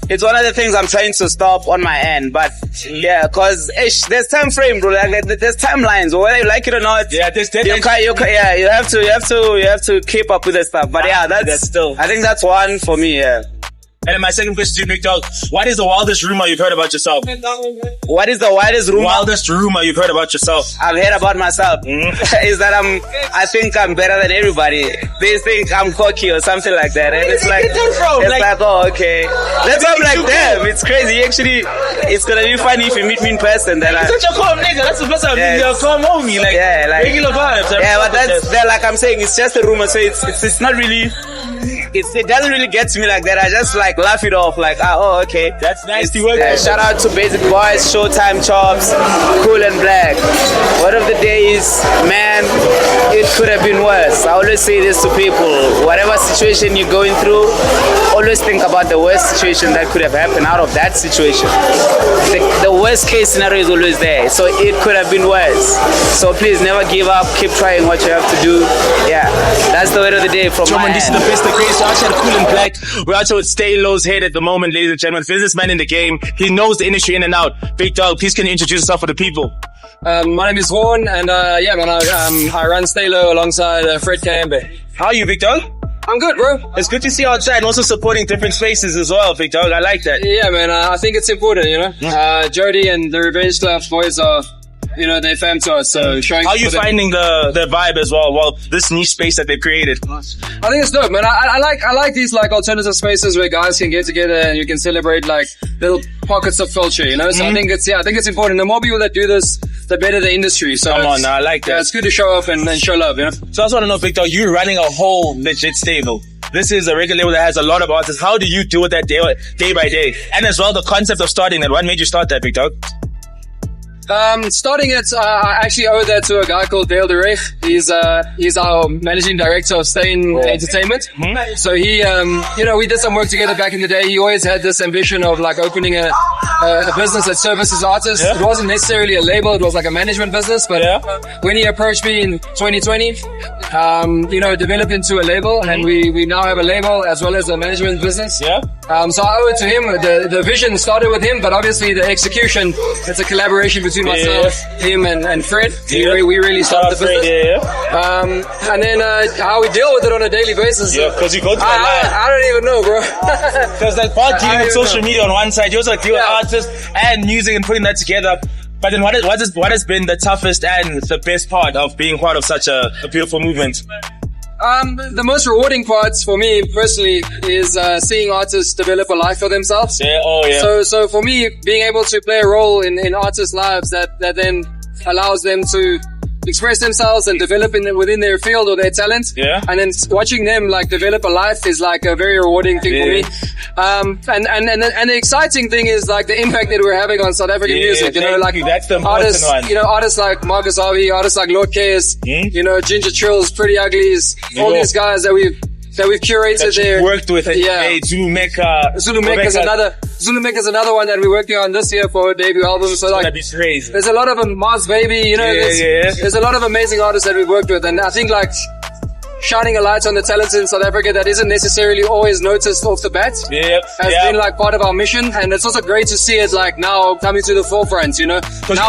[SPEAKER 8] it's one of the things I'm trying to stop on my end. But yeah, cause there's time frame, bro. Like there's timelines, whether you like it or not.
[SPEAKER 1] Yeah, there's deadlines.
[SPEAKER 8] You have to keep up with the stuff. But yeah, that's still. I think that's one for me. Yeah.
[SPEAKER 1] And then my second question to you, Big Dog, what is the wildest rumor you've heard about yourself?
[SPEAKER 8] What is the wildest rumor?
[SPEAKER 1] Wildest rumor you've heard about yourself?
[SPEAKER 8] I've heard about myself. Is that I think I'm better than everybody. They think I'm cocky or something like that. And it's like, oh, okay. That's why I'm like, damn, it's crazy. Actually, it's gonna be funny if you meet me in person. Then
[SPEAKER 1] you're such a calm nigga. That's the first time you're calm homie. Like, regular vibes.
[SPEAKER 8] Yeah, but they're like I'm saying, it's just a rumor. So it's not really, it doesn't really get to me like that. I just like laugh it off, like, oh, okay.
[SPEAKER 1] That's nice to work with.
[SPEAKER 8] Shout out to BasickBoyz, Showtime Chops, Cool and Blak. One of the days, man, it could have been worse. I always say this to people. Whatever situation you're going through, always think about the worst situation that could have happened out of that situation. The worst case scenario is always there. So it could have been worse. So please never give up. Keep trying what you have to do. Yeah, that's the word of the day from my end.
[SPEAKER 1] This is the best, the greatest. We're out Cool and Blak. We're out with Stay Low's head at the moment, ladies and gentlemen. Businessman in the game. He knows the industry in and out. Big Dog, please can you introduce yourself for the people?
[SPEAKER 9] My name is Warren, and yeah, man, I run Stay Low alongside Fred Kayembe.
[SPEAKER 1] How are you, Big Dog?
[SPEAKER 9] I'm good, bro.
[SPEAKER 1] It's good to see you outside and also supporting different spaces as well, Big Dog. I like that.
[SPEAKER 9] Yeah, man, I think it's important, you know. Jody and the Revenge Club boys are, you know, they're fam to us, so showing.
[SPEAKER 1] How are you finding the vibe as well? Well, this niche space that they've created.
[SPEAKER 9] I think it's dope, man. I like these like alternative spaces where guys can get together and you can celebrate like little pockets of culture, you know. So I think it's important. The more people that do this, the better the industry. So
[SPEAKER 1] come on, now, I like that.
[SPEAKER 9] Yeah, it's good to show off and show love, you know.
[SPEAKER 1] So I just want to know, Big Dog, you're running a whole legit stable. This is a regular label that has a lot of artists. How do you deal with that day by day? And as well, the concept of starting that. What made you start that, Big Dog?
[SPEAKER 9] Starting it, I actually owe that to a guy called Dale DeReich. He's our managing director of Stain Entertainment. So he, you know, we did some work together back in the day. He always had this ambition of like opening a business that services artists. It wasn't necessarily a label. It was like a management business. But when he approached me in 2020, you know, developed into a label, and we now have a label as well as a management business. So I owe it to him. The vision started with him, but obviously the execution, it's a collaboration between myself, him, and Fred. We really started the business. And then how we deal with it on a daily basis.
[SPEAKER 1] Yeah, because you go through
[SPEAKER 9] I don't even know, bro.
[SPEAKER 1] Because like part dealing with social media on one side, you also deal with artists and music and putting that together. But then what has been the toughest and the best part of being part of such a beautiful movement?
[SPEAKER 9] The most rewarding parts for me personally is seeing artists develop a life for themselves. So for me, being able to play a role in artists' lives that then allows them to express themselves and develop within their field or their talent. And then watching them like develop a life is like a very rewarding thing for me. And the exciting thing is like the impact that we're having on South African music. You know, like
[SPEAKER 1] that's the
[SPEAKER 9] artists,
[SPEAKER 1] one.
[SPEAKER 9] you know, artists like Marcus Harvey, artists like Lordkez, you know, Ginger Trills, Pretty Uglies, all these guys that we've curated there.
[SPEAKER 1] Worked with it. Hey, Zulu Mecca
[SPEAKER 9] is another one that we're working on this year for a debut album. So like,
[SPEAKER 1] that'd be crazy.
[SPEAKER 9] There's a lot of them, Mars Baby, you know, there's a lot of amazing artists that we've worked with, and I think like shining a light on the talents in South Africa that isn't necessarily always noticed off the bat has been like part of our mission, and it's also great to see it like now coming to the forefront, you know. Because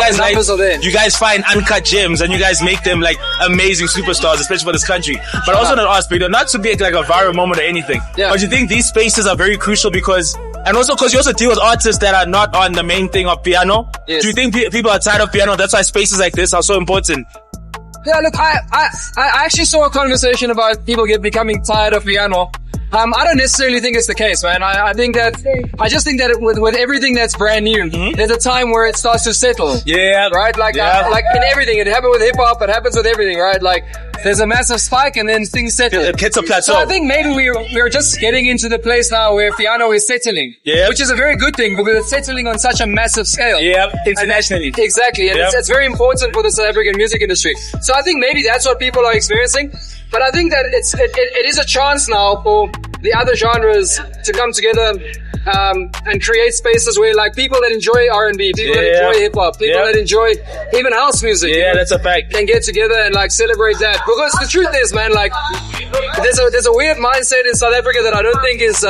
[SPEAKER 1] you guys find uncut gems and you guys make them like amazing superstars, especially for this country. But also not us, but not to be like a viral moment or anything. But you think these spaces are very crucial because you also deal with artists that are not on the main thing of piano. Do you think people are tired of piano? That's why spaces like this are so important.
[SPEAKER 9] Yeah, look, I actually saw a conversation about people becoming tired of piano. I don't necessarily think it's the case, man. I just think that with everything that's brand new, there's a time where it starts to settle. Right? Like in everything. It happened with hip hop, it happens with everything, right? Like, there's a massive spike and then things settle.
[SPEAKER 1] It hits a plateau.
[SPEAKER 9] So I think maybe we're just getting into the place now where piano is settling. Which is a very good thing because it's settling on such a massive scale.
[SPEAKER 1] Internationally.
[SPEAKER 9] Exactly. And it's very important for the South African music industry. So I think maybe that's what people are experiencing. But I think that it is a chance now for the other genres to come together and create spaces where like people that enjoy R&B, people that enjoy hip hop, people that enjoy even house music.
[SPEAKER 1] That's a fact.
[SPEAKER 9] Can get together and like celebrate that. Because the truth is, man, like there's a weird mindset in South Africa that I don't think is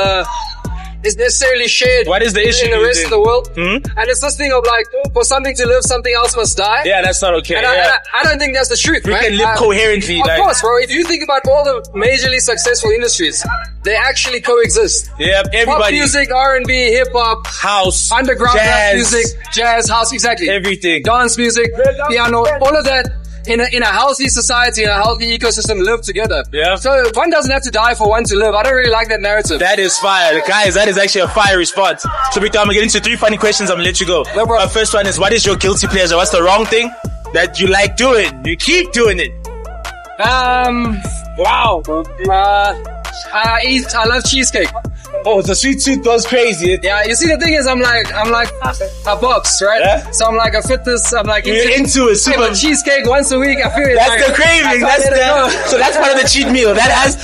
[SPEAKER 9] is necessarily shared.
[SPEAKER 1] What is the issue
[SPEAKER 9] in the rest of the world?
[SPEAKER 1] Mm-hmm.
[SPEAKER 9] And it's this thing of like, for something to live, something else must die.
[SPEAKER 1] Yeah, that's not okay.
[SPEAKER 9] And I don't think that's the truth,
[SPEAKER 1] we
[SPEAKER 9] man.
[SPEAKER 1] can live coherently.
[SPEAKER 9] Of course, bro. If you think about all the majorly successful industries, they actually coexist.
[SPEAKER 1] Yeah, everybody.
[SPEAKER 9] Pop music, R&B, hip hop,
[SPEAKER 1] house,
[SPEAKER 9] underground
[SPEAKER 1] jazz,
[SPEAKER 9] rap music, jazz, house, exactly.
[SPEAKER 1] Everything.
[SPEAKER 9] Dance music, piano, all of that. In a healthy society, in a healthy ecosystem, live together.
[SPEAKER 1] Yeah.
[SPEAKER 9] So one doesn't have to die for one to live. I don't really like that narrative.
[SPEAKER 1] That is fire. Guys, that is actually a fire response. So Victor, I'm gonna get into 3 funny questions. I'm gonna let you go.
[SPEAKER 9] No problem.
[SPEAKER 1] First one is, what is your guilty pleasure? What's the wrong thing that you like doing? You keep doing it.
[SPEAKER 9] Wow. I love cheesecake.
[SPEAKER 1] Oh, the sweet tooth goes crazy.
[SPEAKER 9] Yeah, you see the thing is I'm like a box, right?
[SPEAKER 1] Yeah.
[SPEAKER 9] So I'm like a fitness, I'm like
[SPEAKER 1] You're into it, super.
[SPEAKER 9] Cheesecake once a week, I feel it.
[SPEAKER 1] That's
[SPEAKER 9] like,
[SPEAKER 1] the craving. So that's part of the cheat meal. That has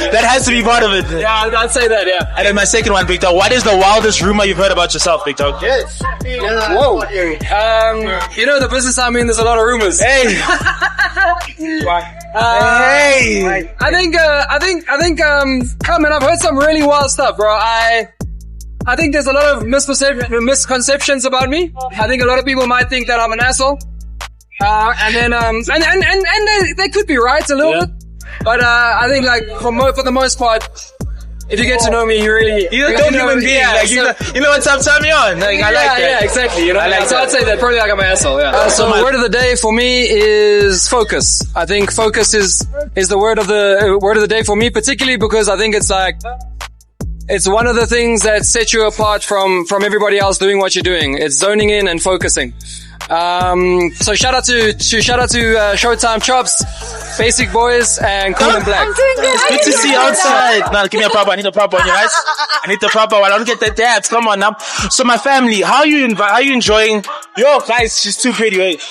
[SPEAKER 1] to be part of it.
[SPEAKER 9] Yeah, I'd say that, yeah.
[SPEAKER 1] And then my second one, Victor, what is the wildest rumor you've heard about yourself, Victor?
[SPEAKER 3] Yes.
[SPEAKER 9] Whoa. You know the business I'm in, there's a lot of rumors.
[SPEAKER 1] Hey.
[SPEAKER 9] Hey. I think, I've heard some really wild stuff, bro. I think there's a lot of misconceptions about me. I think a lot of people might think that I'm an asshole. And they could be right a little bit. But, I think like, for the most part, if you get to know me, you're a
[SPEAKER 1] dope human being.
[SPEAKER 9] Yeah,
[SPEAKER 1] like, you know what's up, turn me on. Like, I like that.
[SPEAKER 9] Yeah, exactly. You know,
[SPEAKER 1] I like
[SPEAKER 9] so
[SPEAKER 1] that.
[SPEAKER 9] I'd say that probably like I'm an asshole. Yeah. So the word of the day for me is focus. I think focus is the word of the day for me, particularly because I think it's like, it's one of the things that set you apart from everybody else doing what you're doing. It's zoning in and focusing. So shout out to Showtime Chops, BasickBoyz, and Cool Blak.
[SPEAKER 6] I'm doing good.
[SPEAKER 1] It's good to see you outside. No, give me a proper. I need a proper on your eyes. I need the proper one. I don't get the dabs. Come on now. So my family, how are you enjoying? Yo, guys, she's too pretty. Wait.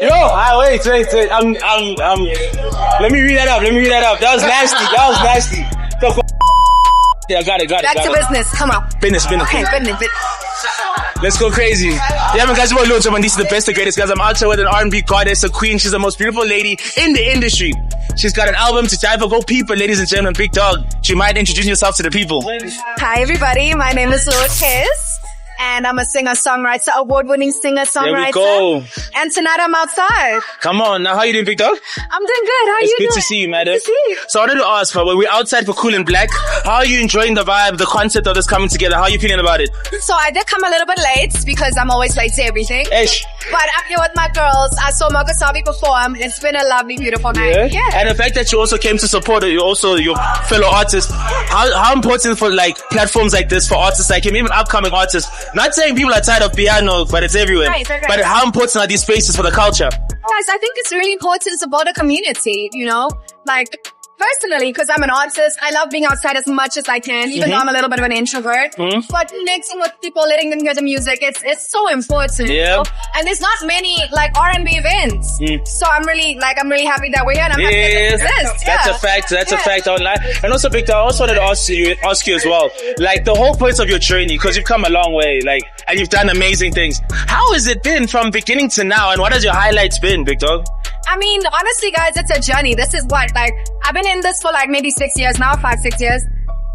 [SPEAKER 1] Yo, wait. Let me read that up. That was nasty. Yeah, I got it.
[SPEAKER 10] Back to business. Come on.
[SPEAKER 1] Business.
[SPEAKER 10] Okay, business.
[SPEAKER 1] Let's go crazy. Yeah, man, guys, we're loads of these are the best, the greatest, guys. I'm out here with an R&B goddess, a queen. She's the most beautiful lady in the industry. She's got an album to dive for. Go people, ladies and gentlemen. Big dog. She might introduce yourself to the people.
[SPEAKER 10] Hi, everybody. My name is Lordkez. And I'm a singer-songwriter, award-winning singer-songwriter.
[SPEAKER 1] There we go.
[SPEAKER 10] And tonight I'm outside.
[SPEAKER 1] Come on. Now, how you doing, Big Dog?
[SPEAKER 10] I'm doing good. How are you doing?
[SPEAKER 1] It's good to see you, madam.
[SPEAKER 10] Good to see you.
[SPEAKER 1] So I wanted to ask, when we're outside for Cool Blak, how are you enjoying the vibe, the concept of this coming together? How are you feeling about it?
[SPEAKER 10] So I did come a little bit late because I'm always late to everything.
[SPEAKER 1] Ish.
[SPEAKER 10] But I'm here with my girls. I saw Marcus Harvey perform. It's been a lovely, beautiful night. Yeah.
[SPEAKER 1] And the fact that you also came to support it, also your fellow artists, how important for like platforms like this for artists like him, even upcoming artists? Not saying people are tired of piano, but it's everywhere.
[SPEAKER 10] Right.
[SPEAKER 1] But how important are these spaces for the culture?
[SPEAKER 10] Guys, I think it's really important to build a community, you know? Like, personally, because I'm an artist, I love being outside as much as I can, even though I'm a little bit of an introvert. But connecting with people, letting them hear the music, it's so important.
[SPEAKER 1] Yeah.
[SPEAKER 10] You know? And there's not many like R&B events. So I'm really happy that we're here and I'm happy that it exists.
[SPEAKER 1] That's a fact. That's a fact online. And also, Victor, I also wanted to ask you as well, like the whole point of your journey, because you've come a long way, like, and you've done amazing things. How has it been from beginning to now, and what has your highlights been, Victor?
[SPEAKER 10] I mean, honestly, guys, it's a journey. This is what, like, I've been in this for like maybe 6 years now, 5-6 years.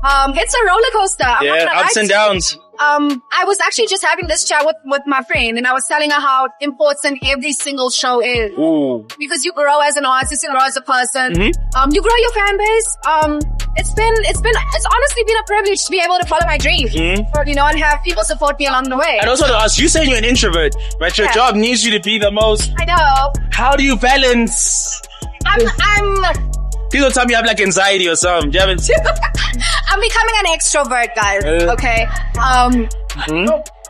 [SPEAKER 10] It's a roller coaster. I'm not gonna
[SPEAKER 1] ups
[SPEAKER 10] lie
[SPEAKER 1] and
[SPEAKER 10] to you.
[SPEAKER 1] downs.
[SPEAKER 10] I was actually just having this chat with my friend, and I was telling her how important every single show is.
[SPEAKER 1] Ooh.
[SPEAKER 10] Because you grow as an artist, you grow as a person. You grow your fan base. It's honestly been a privilege to be able to follow my dream. You know, and have people support me along the way.
[SPEAKER 1] And also to ask, you saying you're an introvert, but your job needs you to be the most.
[SPEAKER 10] I know.
[SPEAKER 1] How do you balance? People tell me you have like anxiety or something. You haven't.
[SPEAKER 10] I'm becoming an extrovert, guys. Okay.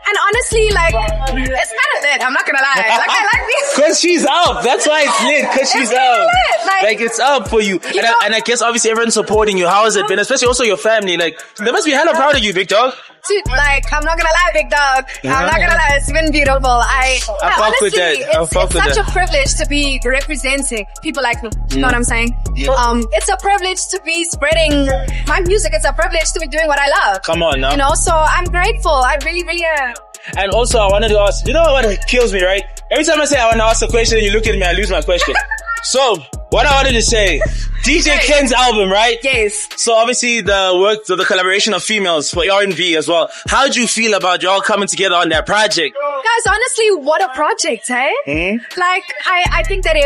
[SPEAKER 10] And honestly, like, it's kind of lit. I'm not gonna lie. Like, I like these.
[SPEAKER 1] Cause she's up. That's why it's lit. Cause she's up.
[SPEAKER 10] Lit. Like,
[SPEAKER 1] it's up for you. And I guess obviously everyone's supporting you. How has it been? Especially also your family. Like, they must be hella proud of you, Big Dog.
[SPEAKER 10] Dude, like, I'm not gonna lie, Big Dog. I'm not gonna lie. It's been beautiful.
[SPEAKER 1] I fuck with that.
[SPEAKER 10] It's such a privilege to be representing people like me. You know what I'm saying? It's a privilege to be spreading my music. It's a privilege to be doing what I love.
[SPEAKER 1] Come on now.
[SPEAKER 10] You know, so I'm grateful. I really, really am.
[SPEAKER 1] And also, I wanted to ask, you know what kills me, right? Every time I say I want to ask a question and you look at me, I lose my question. So, What I wanted to say, DJ Ken's album, right?
[SPEAKER 10] Yes.
[SPEAKER 1] So obviously the collaboration of females for R&B as well. How did you feel about y'all coming together on that project?
[SPEAKER 10] Guys, honestly, what a project, hey? Like, I think that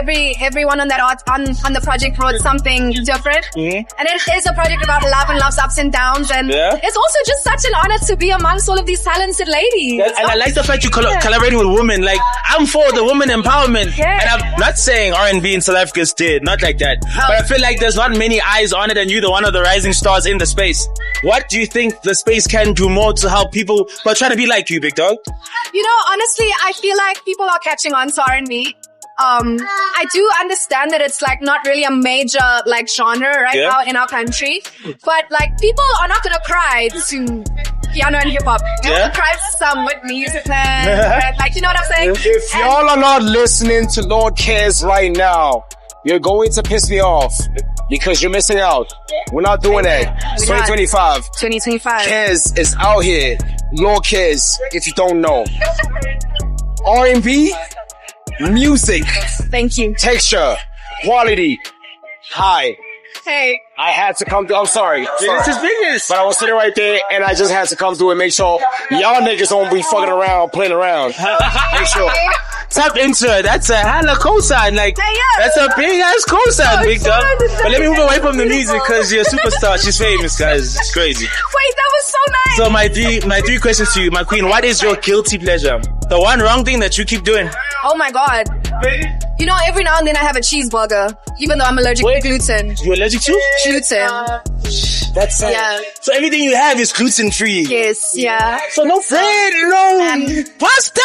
[SPEAKER 10] everyone on that on the project wrote something different. And it is a project about love and love's ups and downs. And it's also just such an honor to be amongst all of these talented ladies.
[SPEAKER 1] And I like the fact you collaborating with women. Like, I'm for the woman empowerment. And I'm not saying R&B in South Africa is dead. Not like that. But I feel like there's not many eyes on it and you're the one of the rising stars in the space. What do you think the space can do more to help people who are trying to be like you, big dog?
[SPEAKER 10] You know, honestly, I feel like people are catching on to R&B. I do understand that it's like not really a major like genre right now in our country. But like people are not gonna cry to piano and hip hop. They're gonna cry to some with music and like, you know what I'm saying?
[SPEAKER 5] If y'all are not listening to Lordkez right now, you're going to piss me off because you're missing out. We're not doing that. It's 2025.
[SPEAKER 10] 2025.
[SPEAKER 5] Kez is out here. Lordkez, if you don't know. R&B, music.
[SPEAKER 10] Thank you.
[SPEAKER 5] Texture, quality, high.
[SPEAKER 10] Hey.
[SPEAKER 5] I had to come through. I'm sorry.
[SPEAKER 1] This is business.
[SPEAKER 5] But I was sitting right there and I just had to come through and make sure y'all niggas don't be fucking around, playing around. Make sure.
[SPEAKER 1] Tap into it. That's a hella cosign. Like, that's a big ass cosign, big dog. But let me move away from the music because you're a superstar. She's famous, guys. It's crazy.
[SPEAKER 10] Wait, that was so nice.
[SPEAKER 1] So my three questions to you, my queen. What is your guilty pleasure? The one wrong thing that you keep doing?
[SPEAKER 10] Oh my God. You know, every now and then I have a cheeseburger, even though I'm allergic to gluten.
[SPEAKER 1] You're allergic to?
[SPEAKER 10] Gluten.
[SPEAKER 1] That's sad.
[SPEAKER 10] Yeah.
[SPEAKER 1] So everything you have is gluten free.
[SPEAKER 10] Yes, yeah.
[SPEAKER 1] So no bread, no pasta.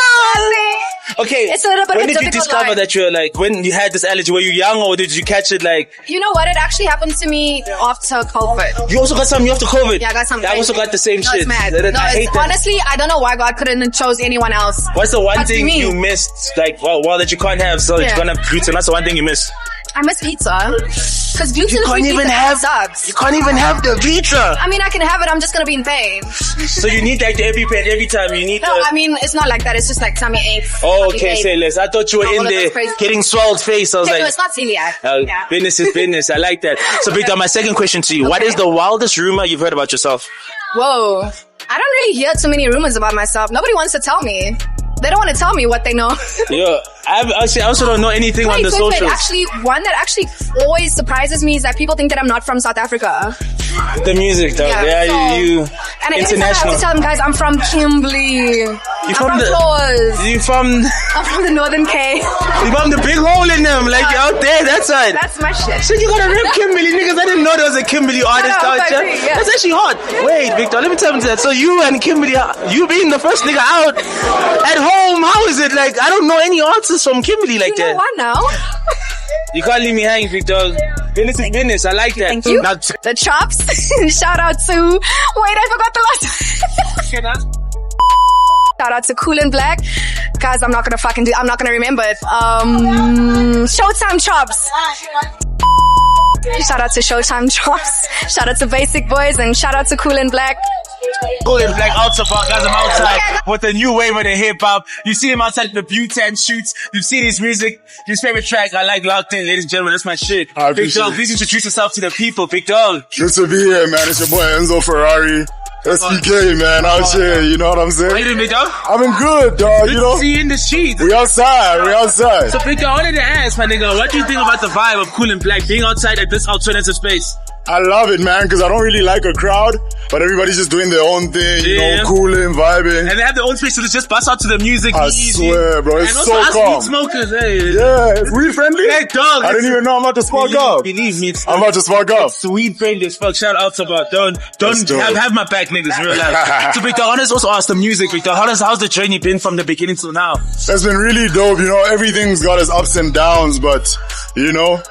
[SPEAKER 1] Okay.
[SPEAKER 10] It's a little bit
[SPEAKER 1] when
[SPEAKER 10] of a
[SPEAKER 1] did you
[SPEAKER 10] difficult
[SPEAKER 1] discover
[SPEAKER 10] life.
[SPEAKER 1] that you're like, when you had this allergy, were you young or did you catch it like?
[SPEAKER 10] You know what? It actually happened to me after COVID.
[SPEAKER 1] You also got something after COVID?
[SPEAKER 10] Yeah, I got something.
[SPEAKER 1] I also got the same
[SPEAKER 10] No,
[SPEAKER 1] shit.
[SPEAKER 10] it's mad.
[SPEAKER 1] I hate that.
[SPEAKER 10] Honestly, I don't know why God couldn't have chose anyone else.
[SPEAKER 1] What's the one
[SPEAKER 10] That's
[SPEAKER 1] thing
[SPEAKER 10] me.
[SPEAKER 1] you missed? Like, well, that you can't have, so that you can't have gluten. That's the one thing you miss.
[SPEAKER 10] I miss pizza. Because gluten
[SPEAKER 1] You can't
[SPEAKER 10] free
[SPEAKER 1] even
[SPEAKER 10] pizza
[SPEAKER 1] have.
[SPEAKER 10] sucks.
[SPEAKER 1] You can't even have the pizza.
[SPEAKER 10] I mean, I can have it. I'm just gonna be in pain.
[SPEAKER 1] So you need like the EpiPen every time. You need.
[SPEAKER 10] No, I mean it's not like that. It's just like tummy aches.
[SPEAKER 1] Oh,
[SPEAKER 10] tummy
[SPEAKER 1] okay,
[SPEAKER 10] aches.
[SPEAKER 1] say less. I thought you were
[SPEAKER 10] No,
[SPEAKER 1] in
[SPEAKER 10] all of
[SPEAKER 1] there
[SPEAKER 10] those crazy
[SPEAKER 1] getting swelled face. I was
[SPEAKER 10] Okay,
[SPEAKER 1] like,
[SPEAKER 10] no, it's not celiac.
[SPEAKER 1] business is business. I like that. So, Big Dog, my second question to you: What is the wildest rumor you've heard about yourself?
[SPEAKER 10] Whoa. I don't really hear too many rumors about myself. Nobody wants to tell me. They don't want to tell me what they know.
[SPEAKER 1] Yeah, I also don't know anything on the socials.
[SPEAKER 10] Actually, one that actually always surprises me is that people think that I'm not from South Africa.
[SPEAKER 1] The music, though. You
[SPEAKER 10] and
[SPEAKER 1] international.
[SPEAKER 10] I have to tell them, guys, I'm from Kimberley. I'm from Floors. I'm from the Northern Cape.
[SPEAKER 1] You from the big hole in them, like you're out there, that side.
[SPEAKER 10] That's my shit.
[SPEAKER 1] So you gotta rip Kimberley, niggas. I didn't know there was a Kimberley artist out there. That's actually hot. Wait, Victor, let me tell you that. So you and Kimberley, you being the first nigga out at home, how is it? Like, I don't know any artists from Kimberley like that.
[SPEAKER 10] You know what now?
[SPEAKER 1] You can't leave me hanging, Victor. Business is business. I like that.
[SPEAKER 10] Thank you. The chops. Shout out to... Wait, I forgot the last... Shout out to Cool Blak. Guys, I'm not gonna remember it. Showtime Chops. Shout out to Showtime Chops. Shout out to BasickBoyz and shout out to Cool Blak.
[SPEAKER 1] Cool Blak outside, guys. I'm outside with a new wave of the hip hop. You see him outside the Bhuda T shoots. You've seen his music, his favorite track. I like Locked In, ladies and gentlemen. That's my shit. Big Dog, please introduce yourself to the people. Big Dog.
[SPEAKER 11] Good to be here, man. It's your boy Enzo Ferrari. SPK, man, out here, you know what I'm saying?
[SPEAKER 1] How you doing, Big Dog?
[SPEAKER 11] I've been good, dog, you know?
[SPEAKER 1] See you in the streets.
[SPEAKER 11] We outside.
[SPEAKER 1] So, Big Dog, I wanted to ask, my nigga, what do you think about the vibe of Cool Blak being outside at this alternative space?
[SPEAKER 11] I love it, man, because I don't really like a crowd, but everybody's just doing their own thing, you know, cooling, vibing.
[SPEAKER 1] And they have their own space to just bust out to the music.
[SPEAKER 11] I swear, bro, it's
[SPEAKER 1] and
[SPEAKER 11] so
[SPEAKER 1] also
[SPEAKER 11] calm.
[SPEAKER 1] Weed smokers, hey.
[SPEAKER 11] Yeah, it's weed friendly?
[SPEAKER 1] Hey, dog.
[SPEAKER 11] I didn't even know I'm about to spark up.
[SPEAKER 1] Believe me.
[SPEAKER 11] I'm about to spark up.
[SPEAKER 1] It's weed friendly as fuck. Shout out to about. Don't have my back, niggas, real life. So, Big Dog, let's also ask the music, Big Dog. How's the journey been from the beginning till now?
[SPEAKER 11] It's been really dope, you know, everything's got its ups and downs, but, you know,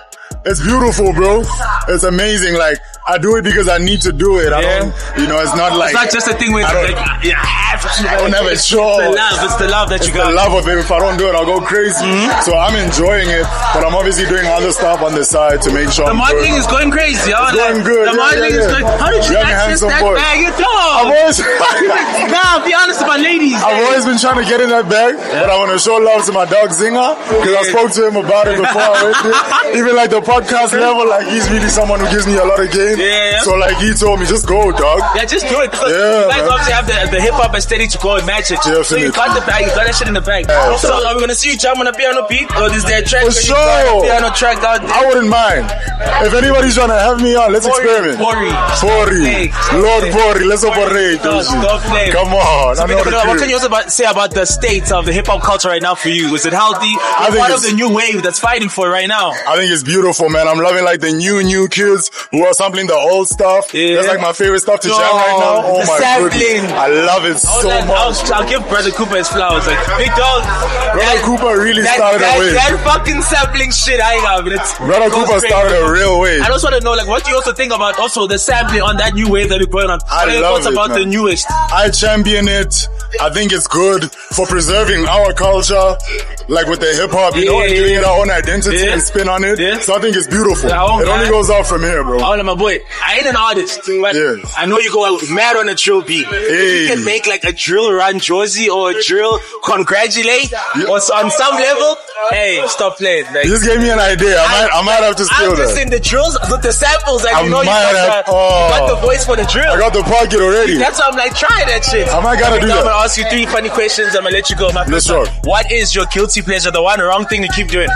[SPEAKER 11] it's beautiful, bro. It's amazing. Like, I do it because I need to do it. I don't, you know, it's not like...
[SPEAKER 1] It's not just a thing where it's like, you have to.
[SPEAKER 11] I don't have a show.
[SPEAKER 1] It's the love that you got.
[SPEAKER 11] It's the love of it. If I don't do it, I'll go crazy. So I'm enjoying it, but I'm obviously doing other stuff on the side to make sure
[SPEAKER 1] the marketing is going crazy, y'all.
[SPEAKER 11] It's going good.
[SPEAKER 1] The marketing is going... How did you access that bag? You
[SPEAKER 11] I've always...
[SPEAKER 1] Nah, be honest about ladies.
[SPEAKER 11] I've always been trying to get in that bag, but I want to show love to my dog Zingah, because I spoke to him about it before I went there. Even like the podcast level, like he's really someone who gives me a lot of game. So like he told me, just go, dog.
[SPEAKER 1] Yeah, just do it. Because you guys obviously have the hip hop aesthetic to go and match it. So you got the bag, you got that shit in the bag. So are we gonna see you jump on a piano beat, or is there a track?
[SPEAKER 11] For sure.
[SPEAKER 1] Piano track out there?
[SPEAKER 11] I wouldn't mind. If anybody's trying to have me on, let's experiment. Fori. Lord Fori, let's operate. Come on.
[SPEAKER 1] What can you also say about the state of the hip hop culture right now for you? Is it healthy? I think part of the new wave that's fighting for it right now.
[SPEAKER 11] I think it's beautiful, man. I'm loving like the new kids who are sampling the old stuff. That's like my favorite stuff to jam right now. Oh my goodness. I love it so much.
[SPEAKER 1] I'll give Brother Cooper his flowers. Like, big dog.
[SPEAKER 11] Brother Cooper really started a wave.
[SPEAKER 1] That fucking sampling shit, I got it.
[SPEAKER 11] Brother Cooper started a real wave.
[SPEAKER 1] I just want to know, like, what do you also think about also the sampling on that new wave that we're going on?
[SPEAKER 11] I love it,
[SPEAKER 1] about
[SPEAKER 11] man.
[SPEAKER 1] The newest?
[SPEAKER 11] I champion it. I think it's good for preserving our culture, like with the hip hop, you know, and giving it our own identity and spin on it. So I think it's beautiful. It only goes up from here, bro.
[SPEAKER 1] My boy, I ain't an artist, but I know you go mad on a drill beat. If you can make like a drill run Josie or a drill congratulate or on some level, hey, stop playing. Like,
[SPEAKER 11] you just gave me an idea. I might have to steal that.
[SPEAKER 1] I'm just in the drills with the samples. Like, you know, you
[SPEAKER 11] got
[SPEAKER 1] the voice for the drill.
[SPEAKER 11] I got the pocket already.
[SPEAKER 1] That's why I'm like, try that shit.
[SPEAKER 11] I might gotta do that.
[SPEAKER 1] I'm gonna ask you 3 funny questions. I'm gonna let you go.
[SPEAKER 11] Let's roll.
[SPEAKER 1] What is your guilty pleasure? The one wrong thing to keep doing?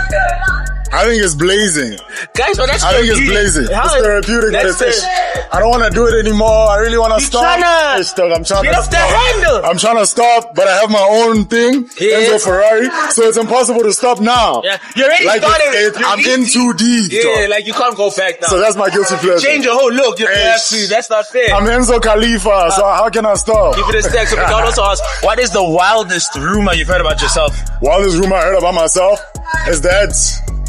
[SPEAKER 11] I think it's blazing.
[SPEAKER 1] Guys, but that's
[SPEAKER 11] I think it's blazing. It's therapeutic. I don't want to do it anymore. I really want to stop. I'm trying to stop. I'm trying to stop, but I have my own thing. Enzo Ferrari. So it's impossible to stop now.
[SPEAKER 1] Yeah. You already started.
[SPEAKER 11] I'm in too deep.
[SPEAKER 1] Yeah, like you can't go back now.
[SPEAKER 11] So that's my guilty pleasure.
[SPEAKER 1] Change your whole look. That's not fair.
[SPEAKER 11] I'm Enzo Khalifa, so how can I stop?
[SPEAKER 1] Give it a stack. So we can also ask, what is the wildest rumor you've heard about yourself?
[SPEAKER 11] Wildest rumor I heard about myself is that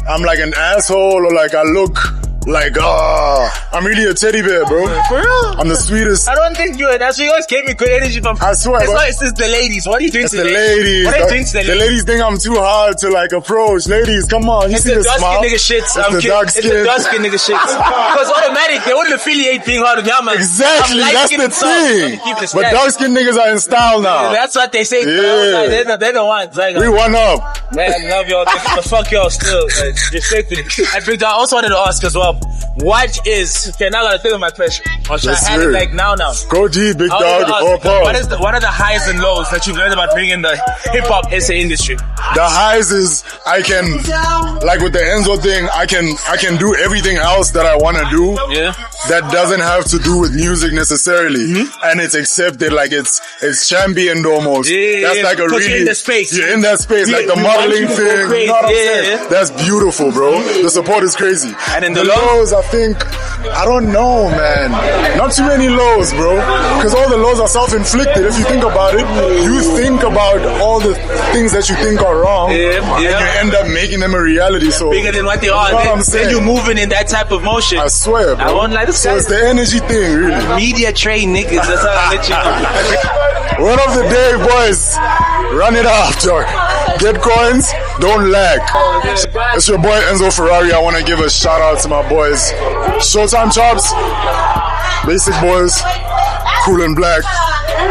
[SPEAKER 11] I'm like an asshole, or like I look like, I'm really a teddy bear, bro.
[SPEAKER 1] For real?
[SPEAKER 11] I'm the sweetest.
[SPEAKER 1] I don't think you're that's you always gave me good energy from.
[SPEAKER 11] I swear.
[SPEAKER 1] It's just the ladies. What are you doing to
[SPEAKER 11] the ladies?
[SPEAKER 1] What are you doing to the ladies?
[SPEAKER 11] The ladies think I'm too hard to like approach. Ladies, come on. You see the smile?
[SPEAKER 1] It's the dark skin nigga shits.
[SPEAKER 11] It's
[SPEAKER 1] the dark skin nigga shits. Because automatic, they wouldn't affiliate being hard with Yama.
[SPEAKER 11] Exactly, that's the thing. But dark skin niggas are in style now.
[SPEAKER 1] That's what they say. They're the ones.
[SPEAKER 11] We one up.
[SPEAKER 1] Man, I love y'all. But fuck y'all still. Respectfully. I also wanted to ask as well, what is, okay, now I gotta think of my question. Or should I have it like now?
[SPEAKER 11] Go deep, big dog.
[SPEAKER 1] What are the highs and lows that you've learned about being in the hip hop SA industry?
[SPEAKER 11] The highs is I can, like with the Enzo thing, I can do everything else that I want to do.
[SPEAKER 1] Yeah.
[SPEAKER 11] That doesn't have to do with music necessarily. And it's accepted, like it's championed almost. That's like a really,
[SPEAKER 1] you're in the space.
[SPEAKER 11] You're in that space, like the modeling thing. You know what I'm saying? That's beautiful, bro. The support is crays.
[SPEAKER 1] And in
[SPEAKER 11] the lows, I think, I don't know, man. Not too many lows, bro. Because all the lows are self-inflicted. If you think about it, you think about all the things that you think are wrong, and you end up making them a reality. So
[SPEAKER 1] bigger than what they are.
[SPEAKER 11] You know what I'm saying?
[SPEAKER 1] Then you're moving in that type of motion.
[SPEAKER 11] I swear, bro.
[SPEAKER 1] I won't lie.
[SPEAKER 11] So it's the energy thing, really.
[SPEAKER 1] Media train niggas. That's how I let you know.
[SPEAKER 11] Word of the day, boys. Run it up, dog. Get coins, don't lag. It's your boy Enzo Ferrari. I want to give a shout out to my boys Showtime Chops, BasickBoyz, Cool Blak,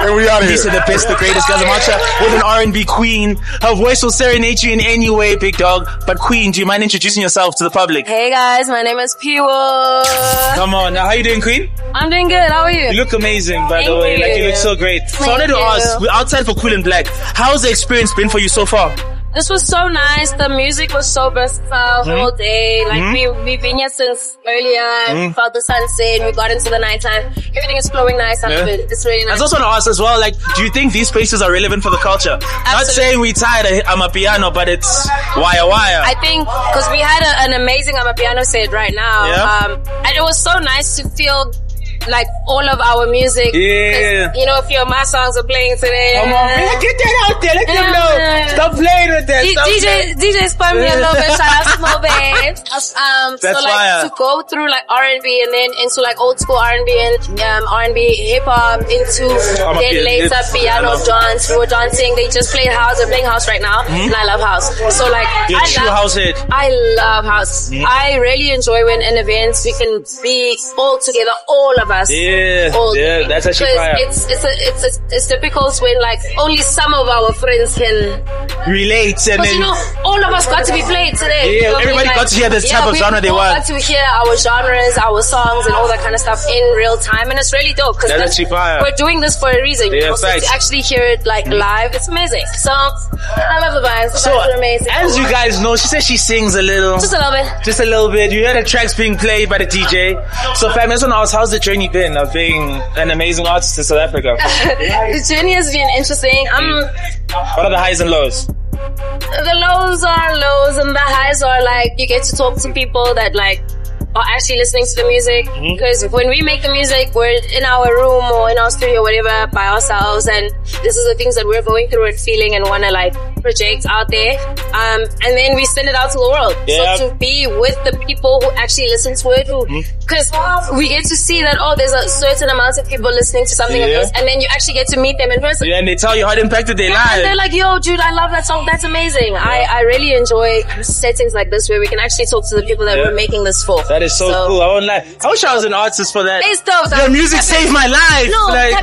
[SPEAKER 11] and we out here.
[SPEAKER 1] These are the best, the greatest guys. I'm with an R&B queen. Her voice will serenade you in any way, big dog. But queen, do you mind introducing yourself to the public?
[SPEAKER 12] Hey guys, my name is Piwo.
[SPEAKER 1] Come on, now how you doing, queen?
[SPEAKER 12] I'm doing good. How are you?
[SPEAKER 1] You look amazing, by the way. Like you look so great. So I wanted to ask, we're outside for Cool Blak. How's the experience been for you so far?
[SPEAKER 12] This was so nice. The music was so versatile all day. Like we've been here since earlier. Felt the sunset. We got into the nighttime. Everything is flowing nice after it. It's really nice.
[SPEAKER 1] I just want to ask as well, like, do you think these spaces are relevant for the culture? Absolutely. Not saying we tired of Amapiano, but it's wire.
[SPEAKER 12] I think because we had an amazing Amapiano set right now.
[SPEAKER 1] Yeah.
[SPEAKER 12] And it was so nice to feel like all of our music.
[SPEAKER 1] Yeah.
[SPEAKER 12] You know, a few of my songs are playing today.
[SPEAKER 1] Come on, man. Get that out there. Let them know. Stop playing with that.
[SPEAKER 12] DJ spun me a little bit. Shout out to Small Band.
[SPEAKER 1] That's
[SPEAKER 12] so like
[SPEAKER 1] fire.
[SPEAKER 12] to go through like R&B and then into like old school R&B and R&B hip hop into then later piano dance. We were dancing. They just played house. They're playing house right now, and I love house. So like
[SPEAKER 1] You're a true house head.
[SPEAKER 12] I love house. I really enjoy when in events we can be all together, all of us.
[SPEAKER 1] Yeah, that's actually fire.
[SPEAKER 12] It's difficult when like only some of our friends can
[SPEAKER 1] relate, and then
[SPEAKER 12] you know all of us got to be played today.
[SPEAKER 1] Yeah, everybody got to hear this type of genre they want.
[SPEAKER 12] Got to hear our genres, our songs, and all that kind of stuff in real time, and it's really dope because we're doing this for a reason.
[SPEAKER 1] Yeah,
[SPEAKER 12] so to actually hear it like live, it's amazing. So I love the vibes. The vibes are amazing.
[SPEAKER 1] As you guys know, she says she sings a little.
[SPEAKER 12] Just a little bit.
[SPEAKER 1] Just a little bit. You hear the tracks being played by the DJ. So fam, I just want to ask, how's the journey been of being an amazing artist in South Africa?
[SPEAKER 12] The journey has been interesting.
[SPEAKER 1] What are the highs and lows?
[SPEAKER 12] The lows are lows and the highs are like you get to talk to people that like are actually listening to the music, because when we make the music, we're in our room or in our studio or whatever by ourselves, and this is the things that we're going through and feeling and want to like project out there, and then we send it out to the world. So to be with the people who actually listen to it, because we get to see that there's a certain amount of people listening to something like this, and then you actually get to meet them in person.
[SPEAKER 1] Yeah, and they tell you how it impacted their lives.
[SPEAKER 12] And they're like, yo, dude, I love that song. That's amazing. I really enjoy settings like this where we can actually talk to the people that we're making this for.
[SPEAKER 1] That is so cool. I won't lie. I wish I was an artist for that.
[SPEAKER 12] It's dope.
[SPEAKER 1] Your music saved my life.
[SPEAKER 12] No,
[SPEAKER 1] like,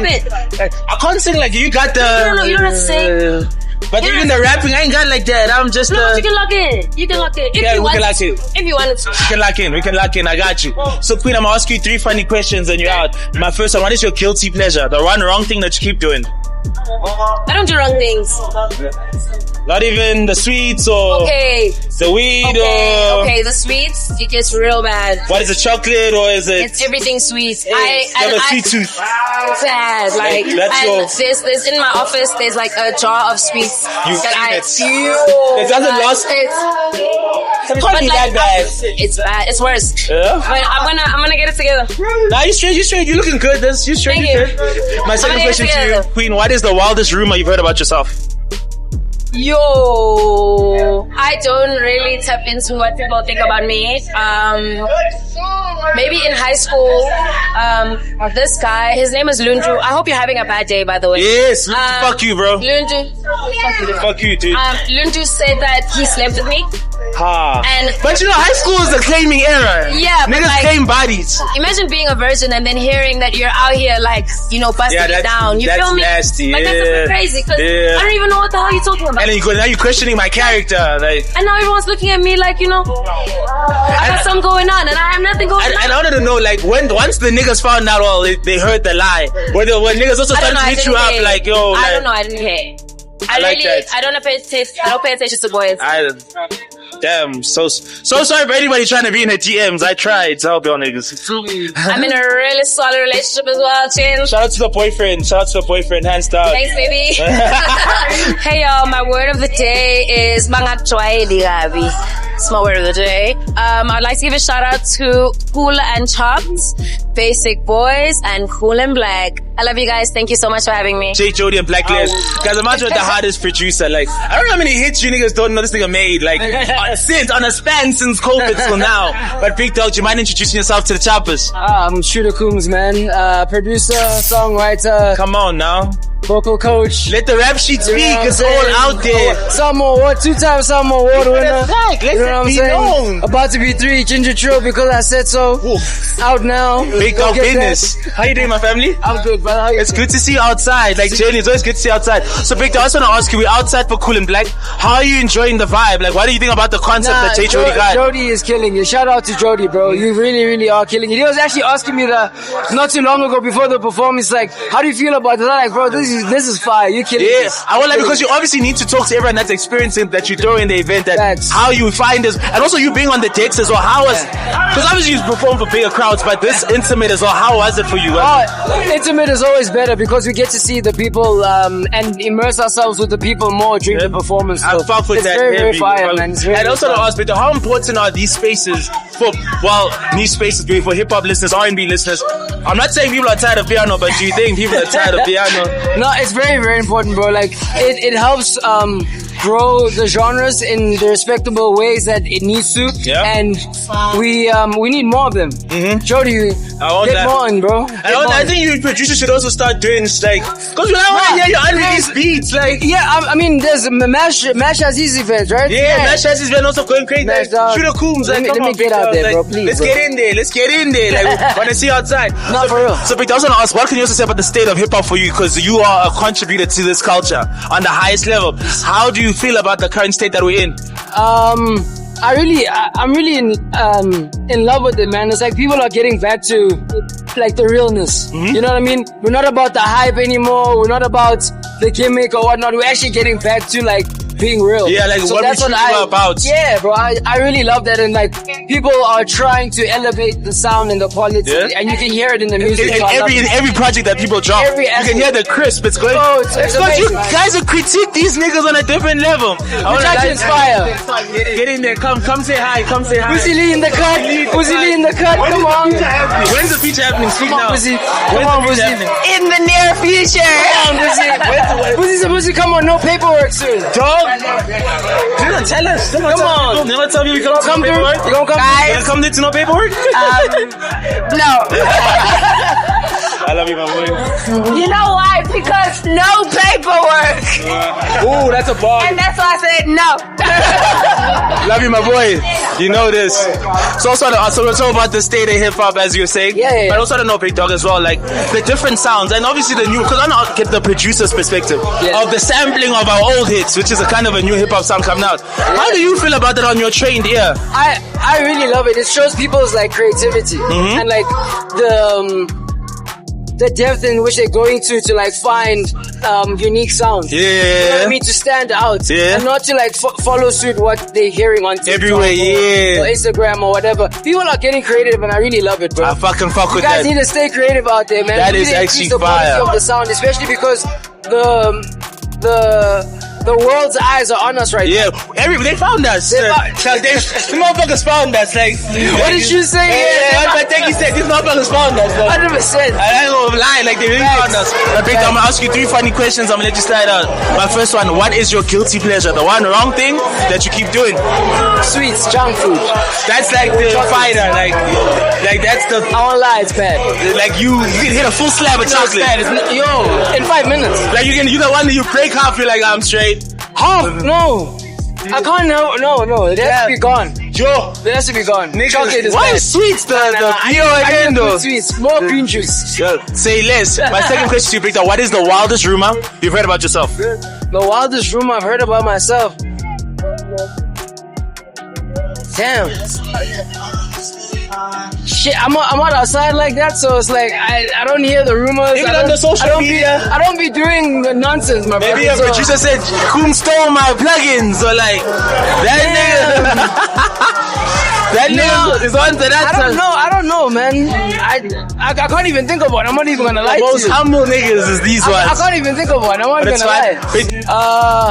[SPEAKER 12] I
[SPEAKER 1] can't sing like you got the...
[SPEAKER 12] No, you don't have to sing.
[SPEAKER 1] But even the rapping, I ain't got like that. I'm just...
[SPEAKER 12] No, you can lock in. You can lock in.
[SPEAKER 1] We can lock in.
[SPEAKER 12] If you want to.
[SPEAKER 1] We can lock in. I got you. So Queen, I'm going to ask you 3 funny questions and you're out. My first one, what is your guilty pleasure? The one wrong thing that you keep doing?
[SPEAKER 12] I don't do wrong things.
[SPEAKER 1] Not even the sweets or the weed or...
[SPEAKER 12] Okay, the sweets, it gets real bad.
[SPEAKER 1] What is it, chocolate or is it...
[SPEAKER 12] It's everything sweet.
[SPEAKER 1] You have a sweet tooth.
[SPEAKER 12] Bad. Like, there's in my office, there's like a jar of sweets
[SPEAKER 1] it doesn't last... It can't be that bad.
[SPEAKER 12] It's bad. It's worse.
[SPEAKER 1] Yeah?
[SPEAKER 12] But I'm gonna get it together.
[SPEAKER 1] Nah, you straight. You're looking good. You straight.
[SPEAKER 12] Thank you.
[SPEAKER 1] My second question to you, Queen, what is the wildest rumor you've heard about yourself?
[SPEAKER 12] Yo, I don't really tap into what people think about me. Maybe in high school, this guy, his name is Lundu. I hope you're having a bad day, by the way.
[SPEAKER 1] Yes, fuck you, bro.
[SPEAKER 12] Lundu.
[SPEAKER 1] Fuck you, dude.
[SPEAKER 12] Lundu said that he slept with me.
[SPEAKER 1] But you know, high school is a claiming era.
[SPEAKER 12] Yeah,
[SPEAKER 1] niggas
[SPEAKER 12] like,
[SPEAKER 1] claim bodies.
[SPEAKER 12] Imagine being a virgin and then hearing that you're out here, like, you know, busting it down. You feel me?
[SPEAKER 1] Nasty.
[SPEAKER 12] Like, that's a bit crazy, because I don't even know what the hell you're talking about.
[SPEAKER 1] And then now you're questioning my character, like.
[SPEAKER 12] And now everyone's looking at me like, you know, I got something going on and I have nothing going on.
[SPEAKER 1] And I wanted to know, like, once the niggas found out, they heard the lie. When niggas also started to hit you up, like, yo,
[SPEAKER 12] I don't know, I didn't hear. I don't pay attention to boys.
[SPEAKER 1] Damn, so sorry for anybody trying to be in the DMs. I tried to help y'all niggas.
[SPEAKER 12] I'm in a really solid relationship as well, Chin.
[SPEAKER 1] Shout out to the boyfriend, hands down.
[SPEAKER 12] Thanks, baby. Hey y'all, my word of the day is mangajwayeli gabi. It's my word of the day. I'd like to give a shout out to Cool and Chops, BasickBoyz, and Cool Blak. I love you guys. Thank you so much for having me.
[SPEAKER 1] Jay Jody and Blaklez. Guys, imagine the hardest producer. Like, I don't know how many hits you niggas don't know this nigga made. Like, on a span since COVID till now. But Big Dog, do you mind introducing yourself to the choppers?
[SPEAKER 13] I'm Shooterkhumz, man. Producer, songwriter.
[SPEAKER 1] Come on now.
[SPEAKER 13] Vocal coach.
[SPEAKER 1] Let the rap sheet speak. It's all out there.
[SPEAKER 13] Two-time Summer Award winner.
[SPEAKER 1] Let it be known.
[SPEAKER 13] About to be 3, Ginger Trill, because I said so. Oof. Out now.
[SPEAKER 1] Big Dog business. How you doing, my family?
[SPEAKER 13] I'm good, brother.
[SPEAKER 1] It's good to see you outside. Like, Jenny, it's always good to see you outside. So, Big Dog, I just want to ask you, we're outside for Cool Blak. How are you enjoying the vibe? Like, what do you think about the concept that Jay Jody got?
[SPEAKER 13] Jody is killing it. Shout out to Jody, bro. You really, really are killing it. He was actually asking me that not too long ago before the performance, like, how do you feel about it? I'm like, bro, this is fire. You're killing it.
[SPEAKER 1] I want, like, because you obviously need to talk to everyone that's experiencing that you throw in the event, that how you find this, and also you being on the decks as well. How was, because obviously you perform for bigger crowds, but this intimate as well, how was it for you?
[SPEAKER 13] Intimate is always better because we get to see the people and immerse ourselves with the people more during the performance.
[SPEAKER 1] I fuck with
[SPEAKER 13] it's
[SPEAKER 1] that.
[SPEAKER 13] Very fire, man.
[SPEAKER 1] And also to ask, Victor, how important are these spaces for, new spaces for hip hop listeners, R&B listeners? I'm not saying people are tired of piano, but do you think people are tired of piano?
[SPEAKER 13] No, it's very, very important, bro. Like, it helps, grow the genres in the respectable ways that it needs to.
[SPEAKER 1] Yeah.
[SPEAKER 13] And we need more of them. Jody, get more on, bro.
[SPEAKER 1] I think you producers should also start doing like, because I want to hear your unreleased beats. Like,
[SPEAKER 13] I mean, there's Mash has easy fans, right?
[SPEAKER 1] Yeah, Mash has his band also going crazy. Like, Shooterkhumz, like,
[SPEAKER 13] let me get out there, bro, please.
[SPEAKER 1] Let's get in there. Let's get in there. Like, want to see you outside.
[SPEAKER 13] Not for real.
[SPEAKER 1] So, Victor, I was going to ask, what can you also say about the state of hip hop for you? Because you are a contributor to this culture on the highest level. How do you feel about the current state that we're in?
[SPEAKER 13] I'm really in love with it, man. It's like people are getting back to like the realness. You know what I mean? We're not about the hype anymore. We're not about the gimmick or whatnot. We're actually getting back to like being real.
[SPEAKER 1] Yeah, like, so what that's what I'm about.
[SPEAKER 13] Yeah, bro. I really love that. And like, people are trying to elevate the sound and the quality. Yeah. And you can hear it in the music.
[SPEAKER 1] In every project that people drop, you can hear the crisp. It's good.
[SPEAKER 13] Oh, it's amazing,
[SPEAKER 1] you guys will critique these niggas on a different level.
[SPEAKER 13] We try to inspire.
[SPEAKER 1] Get in there. Come say hi. Come say hi.
[SPEAKER 13] Uzi Lee in the cut. Uzi Lee in the cut. Come on.
[SPEAKER 1] When's the feature happening? Speak now.
[SPEAKER 13] Come on, Uzi.
[SPEAKER 6] In the near future.
[SPEAKER 13] Come on, Uzi. Uzi, come on. No paperwork soon.
[SPEAKER 1] Dog. Dude, tell us. Come on. Never tell me we come
[SPEAKER 13] through. You gonna come?
[SPEAKER 6] Guys.
[SPEAKER 1] You gonna come there to no paperwork?
[SPEAKER 6] No.
[SPEAKER 1] I love you, my boy.
[SPEAKER 6] You know why? Because no paperwork.
[SPEAKER 1] Ooh, that's a bar.
[SPEAKER 6] And that's why I said no.
[SPEAKER 1] Love you, my boy. You know this. So also, we're talking about the state of hip hop, as you're saying.
[SPEAKER 13] Yeah.
[SPEAKER 1] But also to know, Big Dog, as well, like the different sounds, and obviously the new. Because I don't get the producer's perspective of the sampling of our old hits, which is a kind of a new hip hop sound coming out. How do you feel about that on your trained ear?
[SPEAKER 13] I really love it. It shows people's like creativity and like the depth in which they're going to like find unique sounds.
[SPEAKER 1] Yeah.
[SPEAKER 13] You know what I mean? To stand out.
[SPEAKER 1] Yeah.
[SPEAKER 13] And not to like follow suit what they're hearing on TikTok
[SPEAKER 1] everywhere,
[SPEAKER 13] or Instagram or whatever. People are getting creative and I really love it, bro.
[SPEAKER 1] I fucking fuck with that.
[SPEAKER 13] You guys need to stay creative out there, man.
[SPEAKER 1] That is actually
[SPEAKER 13] the
[SPEAKER 1] fire.
[SPEAKER 13] Of the sound, especially because the world's eyes are on us right now.
[SPEAKER 1] They found us. The motherfuckers found us. Like,
[SPEAKER 13] what did you say?
[SPEAKER 1] I think he said these motherfuckers found us.
[SPEAKER 13] 100%.
[SPEAKER 1] I ain't gonna lie, like they really found us. But Big, I'm gonna ask you 3 funny questions. I'm gonna let you slide out. My first one: what is your guilty pleasure? The one wrong thing that you keep doing?
[SPEAKER 13] Sweets, junk food.
[SPEAKER 1] That's like the fighter. Like that's the.
[SPEAKER 13] I won't lie, it's bad.
[SPEAKER 1] Like you can hit a full slab of chocolate.
[SPEAKER 13] In 5 minutes.
[SPEAKER 1] Like you the one that you break half. You're like, I'm straight.
[SPEAKER 13] Half? No. I can't. No. It has to be gone.
[SPEAKER 1] Joe.
[SPEAKER 13] It has to be gone. Chocolate is
[SPEAKER 1] why
[SPEAKER 13] bad.
[SPEAKER 1] Sweets?
[SPEAKER 13] I need sweets. More green juice.
[SPEAKER 1] Say less. My second question to you, Victor. What is the wildest rumor you've heard about yourself?
[SPEAKER 13] The wildest rumor I've heard about myself. Damn. Shit, I'm not outside like that, so it's like I don't hear the rumors.
[SPEAKER 1] Even on the social media,
[SPEAKER 13] I don't be doing the nonsense, my brother.
[SPEAKER 1] Maybe a producer said Khum stole my plugins, or like that nigga. That nigga is on to that.
[SPEAKER 13] I don't know, man. I can't even think of one. I'm not even gonna lie to you.
[SPEAKER 1] The most humble niggas is these ones.
[SPEAKER 13] I can't even think of one. I'm not gonna lie.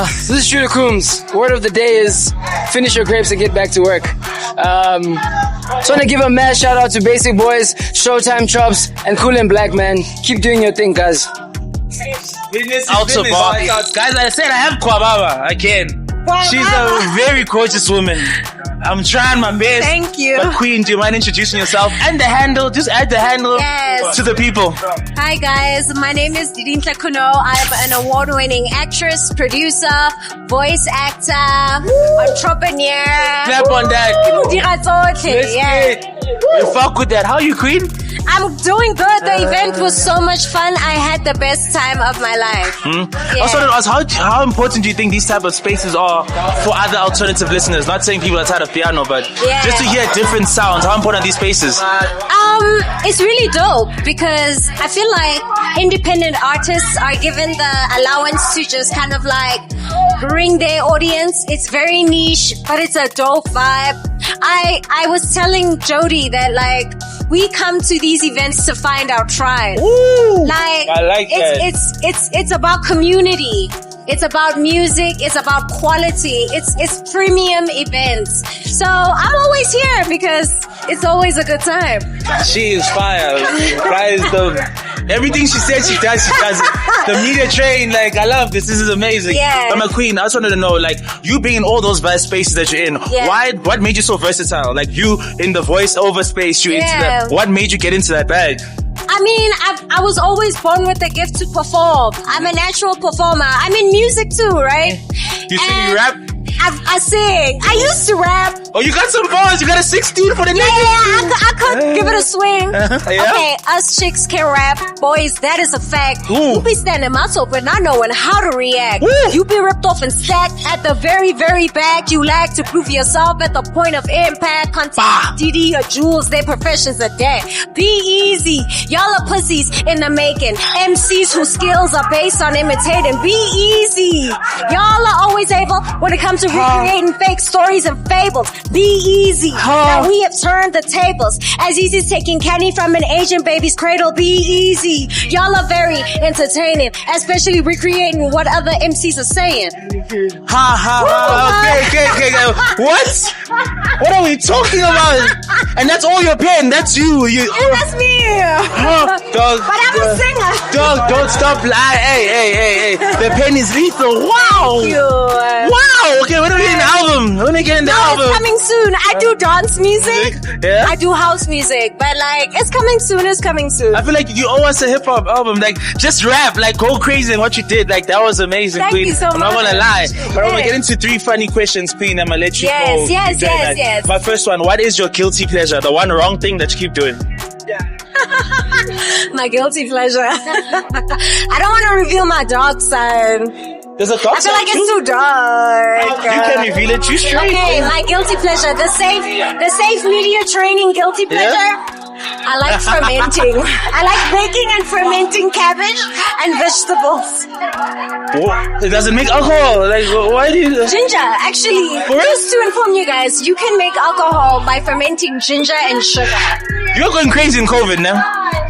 [SPEAKER 13] This is Shooterkhumz. Word of the day is finish your grapes and get back to work. Just want to give a mad shout out to BasickBoyz, Showtime Chops, and Cool Blak, man. Keep doing your thing, guys.
[SPEAKER 1] Out to bar. Guys, I said I have Kwababa. I can. She's a very gorgeous woman. I'm trying my best.
[SPEAKER 10] Thank you.
[SPEAKER 1] But Queen, do you mind introducing yourself? And the handle. Just add the handle to the people.
[SPEAKER 10] Hi guys, my name is Didintle Khunou. I'm an award-winning actress, producer, voice actor, entrepreneur.
[SPEAKER 1] Clap on that.
[SPEAKER 10] Yeah.
[SPEAKER 1] You fuck with that. How are you, Queen?
[SPEAKER 10] I'm doing good. The event was so much fun. I had the best time of my life. Yeah.
[SPEAKER 1] Also, how important do you think these type of spaces are for other alternative listeners? Not saying people are tired of piano, but just to hear different sounds. How important are these spaces?
[SPEAKER 10] It's really dope because I feel like independent artists are given the allowance to just kind of like bring their audience. It's very niche, but it's a dope vibe. I was telling Jody that like
[SPEAKER 12] we come to these events to find our tribe. Like,
[SPEAKER 1] I like that.
[SPEAKER 12] It's about community. It's about music. It's about quality. It's premium events. So I'm always here because it's always a good time.
[SPEAKER 1] She is fire. Guys, everything she says, she does it. The media train, like, I love this. This is amazing.
[SPEAKER 12] Yeah.
[SPEAKER 1] But my queen, I just wanted to know, like, you being in all those vast spaces that you're in, what made you so versatile? Like, you in the voiceover space, you into that. What made you get into that bag?
[SPEAKER 12] I mean, I was always born with the gift to perform. I'm a natural performer. I'm in music too, right?
[SPEAKER 1] You sing, you rap?
[SPEAKER 12] I sing. I used to rap.
[SPEAKER 1] Oh, you got some bars. You got a 16 for the niggas.
[SPEAKER 12] I could give it a swing. Okay, us chicks can rap. Boys, that is a fact. You be standing mouth open, not knowing how to react. You be ripped off and stacked at the very, very back. You lag to prove yourself at the point of impact. Contact Diddy or Jules, their professions are dead. Be easy. Y'all are pussies in the making. MCs whose skills are based on imitating. Be easy. Y'all are always able when it comes to recreating fake stories and fables. Be easy. Now we have turned the tables. As easy as taking candy from an Asian baby's cradle. Be easy. Y'all are very entertaining, especially recreating what other MCs are saying.
[SPEAKER 1] Okay. What are we talking about? And that's all your pen. That's you.
[SPEAKER 12] And that's me.
[SPEAKER 1] Dog,
[SPEAKER 12] but I'm a singer.
[SPEAKER 1] Dog, don't stop lying. Hey. The pen is lethal. Wow.
[SPEAKER 12] Thank you.
[SPEAKER 1] Wow. Okay, when are we getting the album? When are we getting the album?
[SPEAKER 12] It's coming soon. I do dance music.
[SPEAKER 1] Yeah?
[SPEAKER 12] I do house music. But like, it's coming soon. It's coming soon.
[SPEAKER 1] I feel like you owe us a hip hop album. Like, just rap. Like, go crazy in what you did. Like, that was amazing,
[SPEAKER 12] Thank
[SPEAKER 1] Queen.
[SPEAKER 12] you so
[SPEAKER 1] I'm not
[SPEAKER 12] much.
[SPEAKER 1] gonna lie. But I'm gonna get into 3 funny questions, Queen. I'm gonna let you go.
[SPEAKER 12] Yes.
[SPEAKER 1] My first one, what is your guilty pleasure? The one wrong thing that you keep doing?
[SPEAKER 12] My guilty pleasure. I don't want to reveal my dark side.
[SPEAKER 1] There's a dark
[SPEAKER 12] I feel
[SPEAKER 1] side
[SPEAKER 12] like it's too dark.
[SPEAKER 1] You can reveal it. You straight.
[SPEAKER 12] Okay, my guilty pleasure. The safe media training guilty pleasure.
[SPEAKER 1] Yeah?
[SPEAKER 12] I like fermenting. I like baking and fermenting cabbage and vegetables.
[SPEAKER 1] What? It doesn't make alcohol. Like, why do you?
[SPEAKER 12] Ginger, actually. Just to inform you guys, you can make alcohol by fermenting ginger and sugar.
[SPEAKER 1] You're going crazy in COVID now.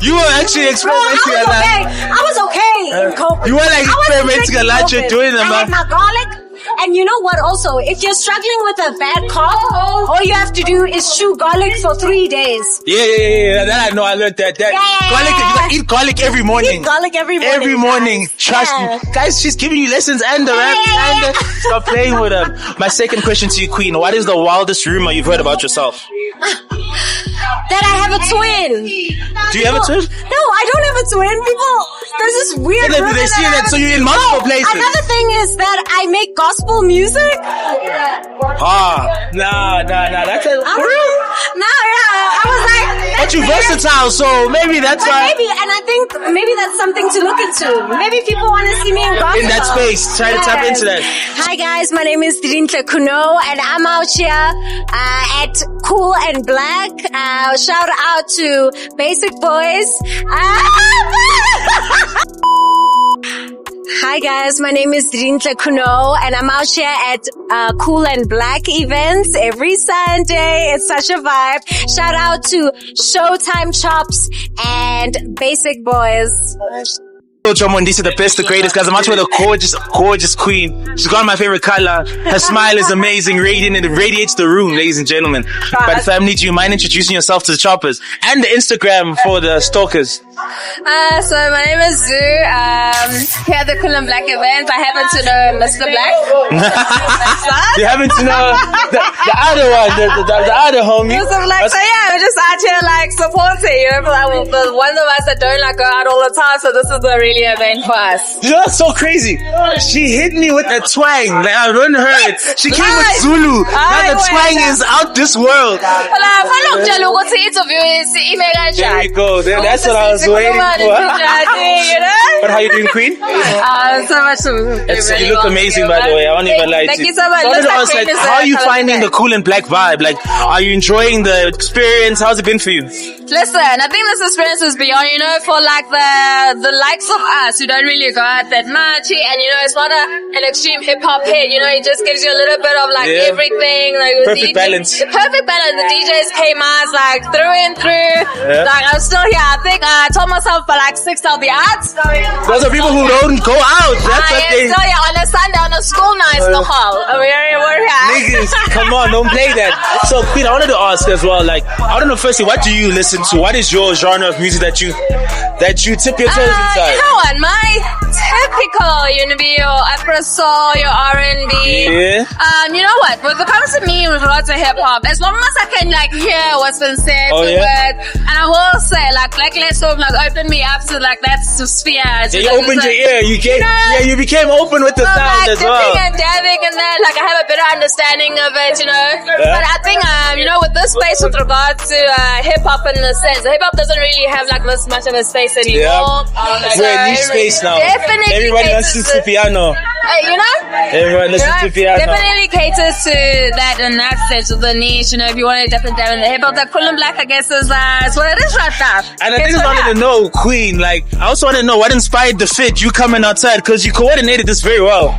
[SPEAKER 1] You were actually experimenting a lot.
[SPEAKER 12] I was okay in COVID.
[SPEAKER 1] You were like experimenting a lot. You're doing them.
[SPEAKER 12] I had my garlic. And you know what also? If you're struggling with a bad cough, all you have to do is chew garlic for 3 days.
[SPEAKER 1] Yeah. That I know. I learned that. Garlic, you gotta eat garlic every morning.
[SPEAKER 12] Eat garlic every morning.
[SPEAKER 1] Every morning. Trust me. Guys, she's giving you lessons and the rap and stop playing with her. My second question to you, Queen. What is the wildest rumor you've heard about yourself?
[SPEAKER 12] That I have a twin.
[SPEAKER 1] Do you have a twin?
[SPEAKER 12] No, I don't have a twin. People, there's this weird rumor
[SPEAKER 1] they see that, so you're in multiple places.
[SPEAKER 12] Another thing is that I make gospel music.
[SPEAKER 1] Nah. That's a for real?
[SPEAKER 12] I was like,
[SPEAKER 1] but you're versatile, so maybe that's why.
[SPEAKER 12] Maybe, and I think maybe that's something to look into. Maybe people want to see me in gospel.
[SPEAKER 1] In that space, try to tap into that.
[SPEAKER 12] Hi guys, my name is Didintle Khunou, and I'm out here at Cool and Blak. Shout out to BasickBoyz. Hi guys, my name is Didintle Khunou, and I'm out here at Cool and Blak events every Sunday. It's such a vibe. Shout out to Showtime Chops and BasickBoyz.
[SPEAKER 1] These are the best, the greatest, guys. I'm out with a gorgeous queen. She's got my favorite color. Her smile is amazing, radiant, and it radiates the room, ladies and gentlemen. But family, do you mind introducing yourself to the choppers and the Instagram for the stalkers?
[SPEAKER 14] So my name is Zoo. Here at the Cool and Blak event, I happen to know Mr. Black.
[SPEAKER 1] You happen to know the other one, the other homie.
[SPEAKER 14] Mr. Black. So yeah, we're just out here like supporting, you know, the ones of us that don't like go out all the time. So this is the really event for us.
[SPEAKER 1] You know, that's so crazy. She hit me with a twang. Like, I don't heard it. She came with Zulu. Now the twang is out this world. There you go. That's what I was waiting for
[SPEAKER 14] you know?
[SPEAKER 1] But how you doing, Queen?
[SPEAKER 14] So much.
[SPEAKER 1] You look amazing, by the way. I won't even lie to you.
[SPEAKER 14] Thank you so much.
[SPEAKER 1] So I wanted to ask, like, how are you finding the Cool and Blak vibe? Like, are you enjoying the experience? How's it been for you?
[SPEAKER 14] Listen, I think this experience is beyond, you know, for like the likes of us who don't really go out that much, and you know, it's not an extreme hip hop hit, you know, it just gives you a little bit of like everything, like
[SPEAKER 1] perfect balance.
[SPEAKER 14] The perfect balance. The DJs came out like through and through. Like I'm still here. I think I told myself for like 6 I'll be out.
[SPEAKER 1] Those are people who don't go out. That's what they.
[SPEAKER 14] Still here on a Sunday on a school night in the hall. We're here.
[SPEAKER 1] Niggas, come on, don't play that. So Queen, I wanted to ask as well, like, I don't know, firstly, what do you listen to? What is your genre of music that you tip your toes inside?
[SPEAKER 14] You know what? My typical, you know, be your Afro soul, your R&B.
[SPEAKER 1] Yeah.
[SPEAKER 14] You know what? When it comes to me with regards to hip hop, as long as I can like hear what's been said, and I will say like Blaklez sort of like opened me up to like that sphere.
[SPEAKER 1] Yeah, you opened your ear. You became open with the sound as well.
[SPEAKER 14] Dipping and dabbing and then like I have a better understanding of it, you know. But I think you know, with this space with regards to hip hop in the sense, hip hop doesn't really have like this much of a space anymore.
[SPEAKER 1] We're in new space now.
[SPEAKER 14] Definitely
[SPEAKER 1] everybody listens to piano.
[SPEAKER 14] You know?
[SPEAKER 1] Everyone listens to piano.
[SPEAKER 14] Definitely caters to that in that sense of the niche, you know, if you want to definitely dive in the hip hop. Like Cool and Blak, I guess, is what it is right now.
[SPEAKER 1] And I just wanted to know, Queen, like, I also want to know what inspired the fit, you coming outside, because you coordinated this very well.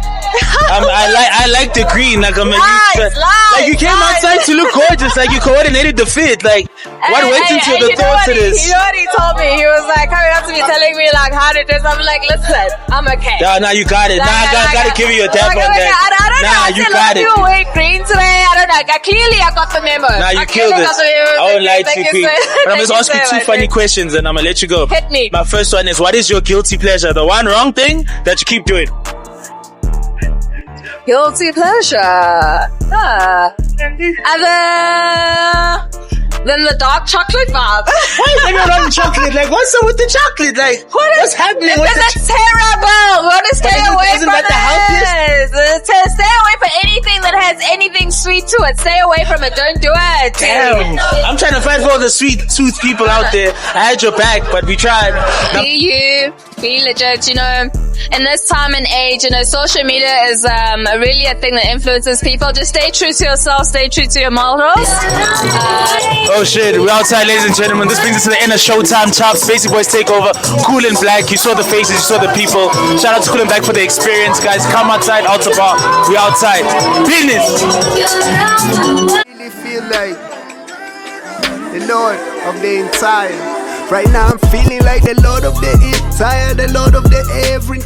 [SPEAKER 1] I like the green, like, like you came outside to look gorgeous, like you coordinated the fit, like, what went into the thoughts of this?
[SPEAKER 14] You know what he told me? He was like coming up to me telling me like how to do this. I'm like, listen, I'm okay.
[SPEAKER 1] Yeah, now you got it. Now I gotta give you a tap on that.
[SPEAKER 14] I don't know.
[SPEAKER 1] You got it.
[SPEAKER 14] You wear green today. I don't know. Clearly I got the memo.
[SPEAKER 1] Now you killed it. I won't lie to you, Queen. But I'm just asking 2 funny questions and I'm gonna let you go.
[SPEAKER 14] Hit me.
[SPEAKER 1] My first one is, what is your guilty pleasure? The one wrong thing that you keep doing.
[SPEAKER 14] Guilty pleasure. Then the dark chocolate vibe.
[SPEAKER 1] Why is everyone on chocolate? Like, what's up with the chocolate? Like, what's happening?
[SPEAKER 14] That's terrible. We want to stay away from it. Stay away from anything that has anything sweet to it. Stay away from it. Don't do it.
[SPEAKER 1] Damn. I'm trying to fight for all the sweet tooth people out there. I had your back, but we tried.
[SPEAKER 14] Be you. Be legit, you know. In this time and age, you know, social media is really a thing that influences people. Just stay true to yourself. Stay true to your morals.
[SPEAKER 1] Oh shit, we're outside, ladies and gentlemen. This brings us to the end of Showtime Chops. BasickBoyz take over. Cool and Blak. You saw the faces, you saw the people. Shout out to Cool and Blak for the experience, guys. Come outside, Alta Bar. We outside. Business.
[SPEAKER 15] I really feel like the Lord of the entire. Right now I'm feeling like the Lord of the entire, the Lord of the every.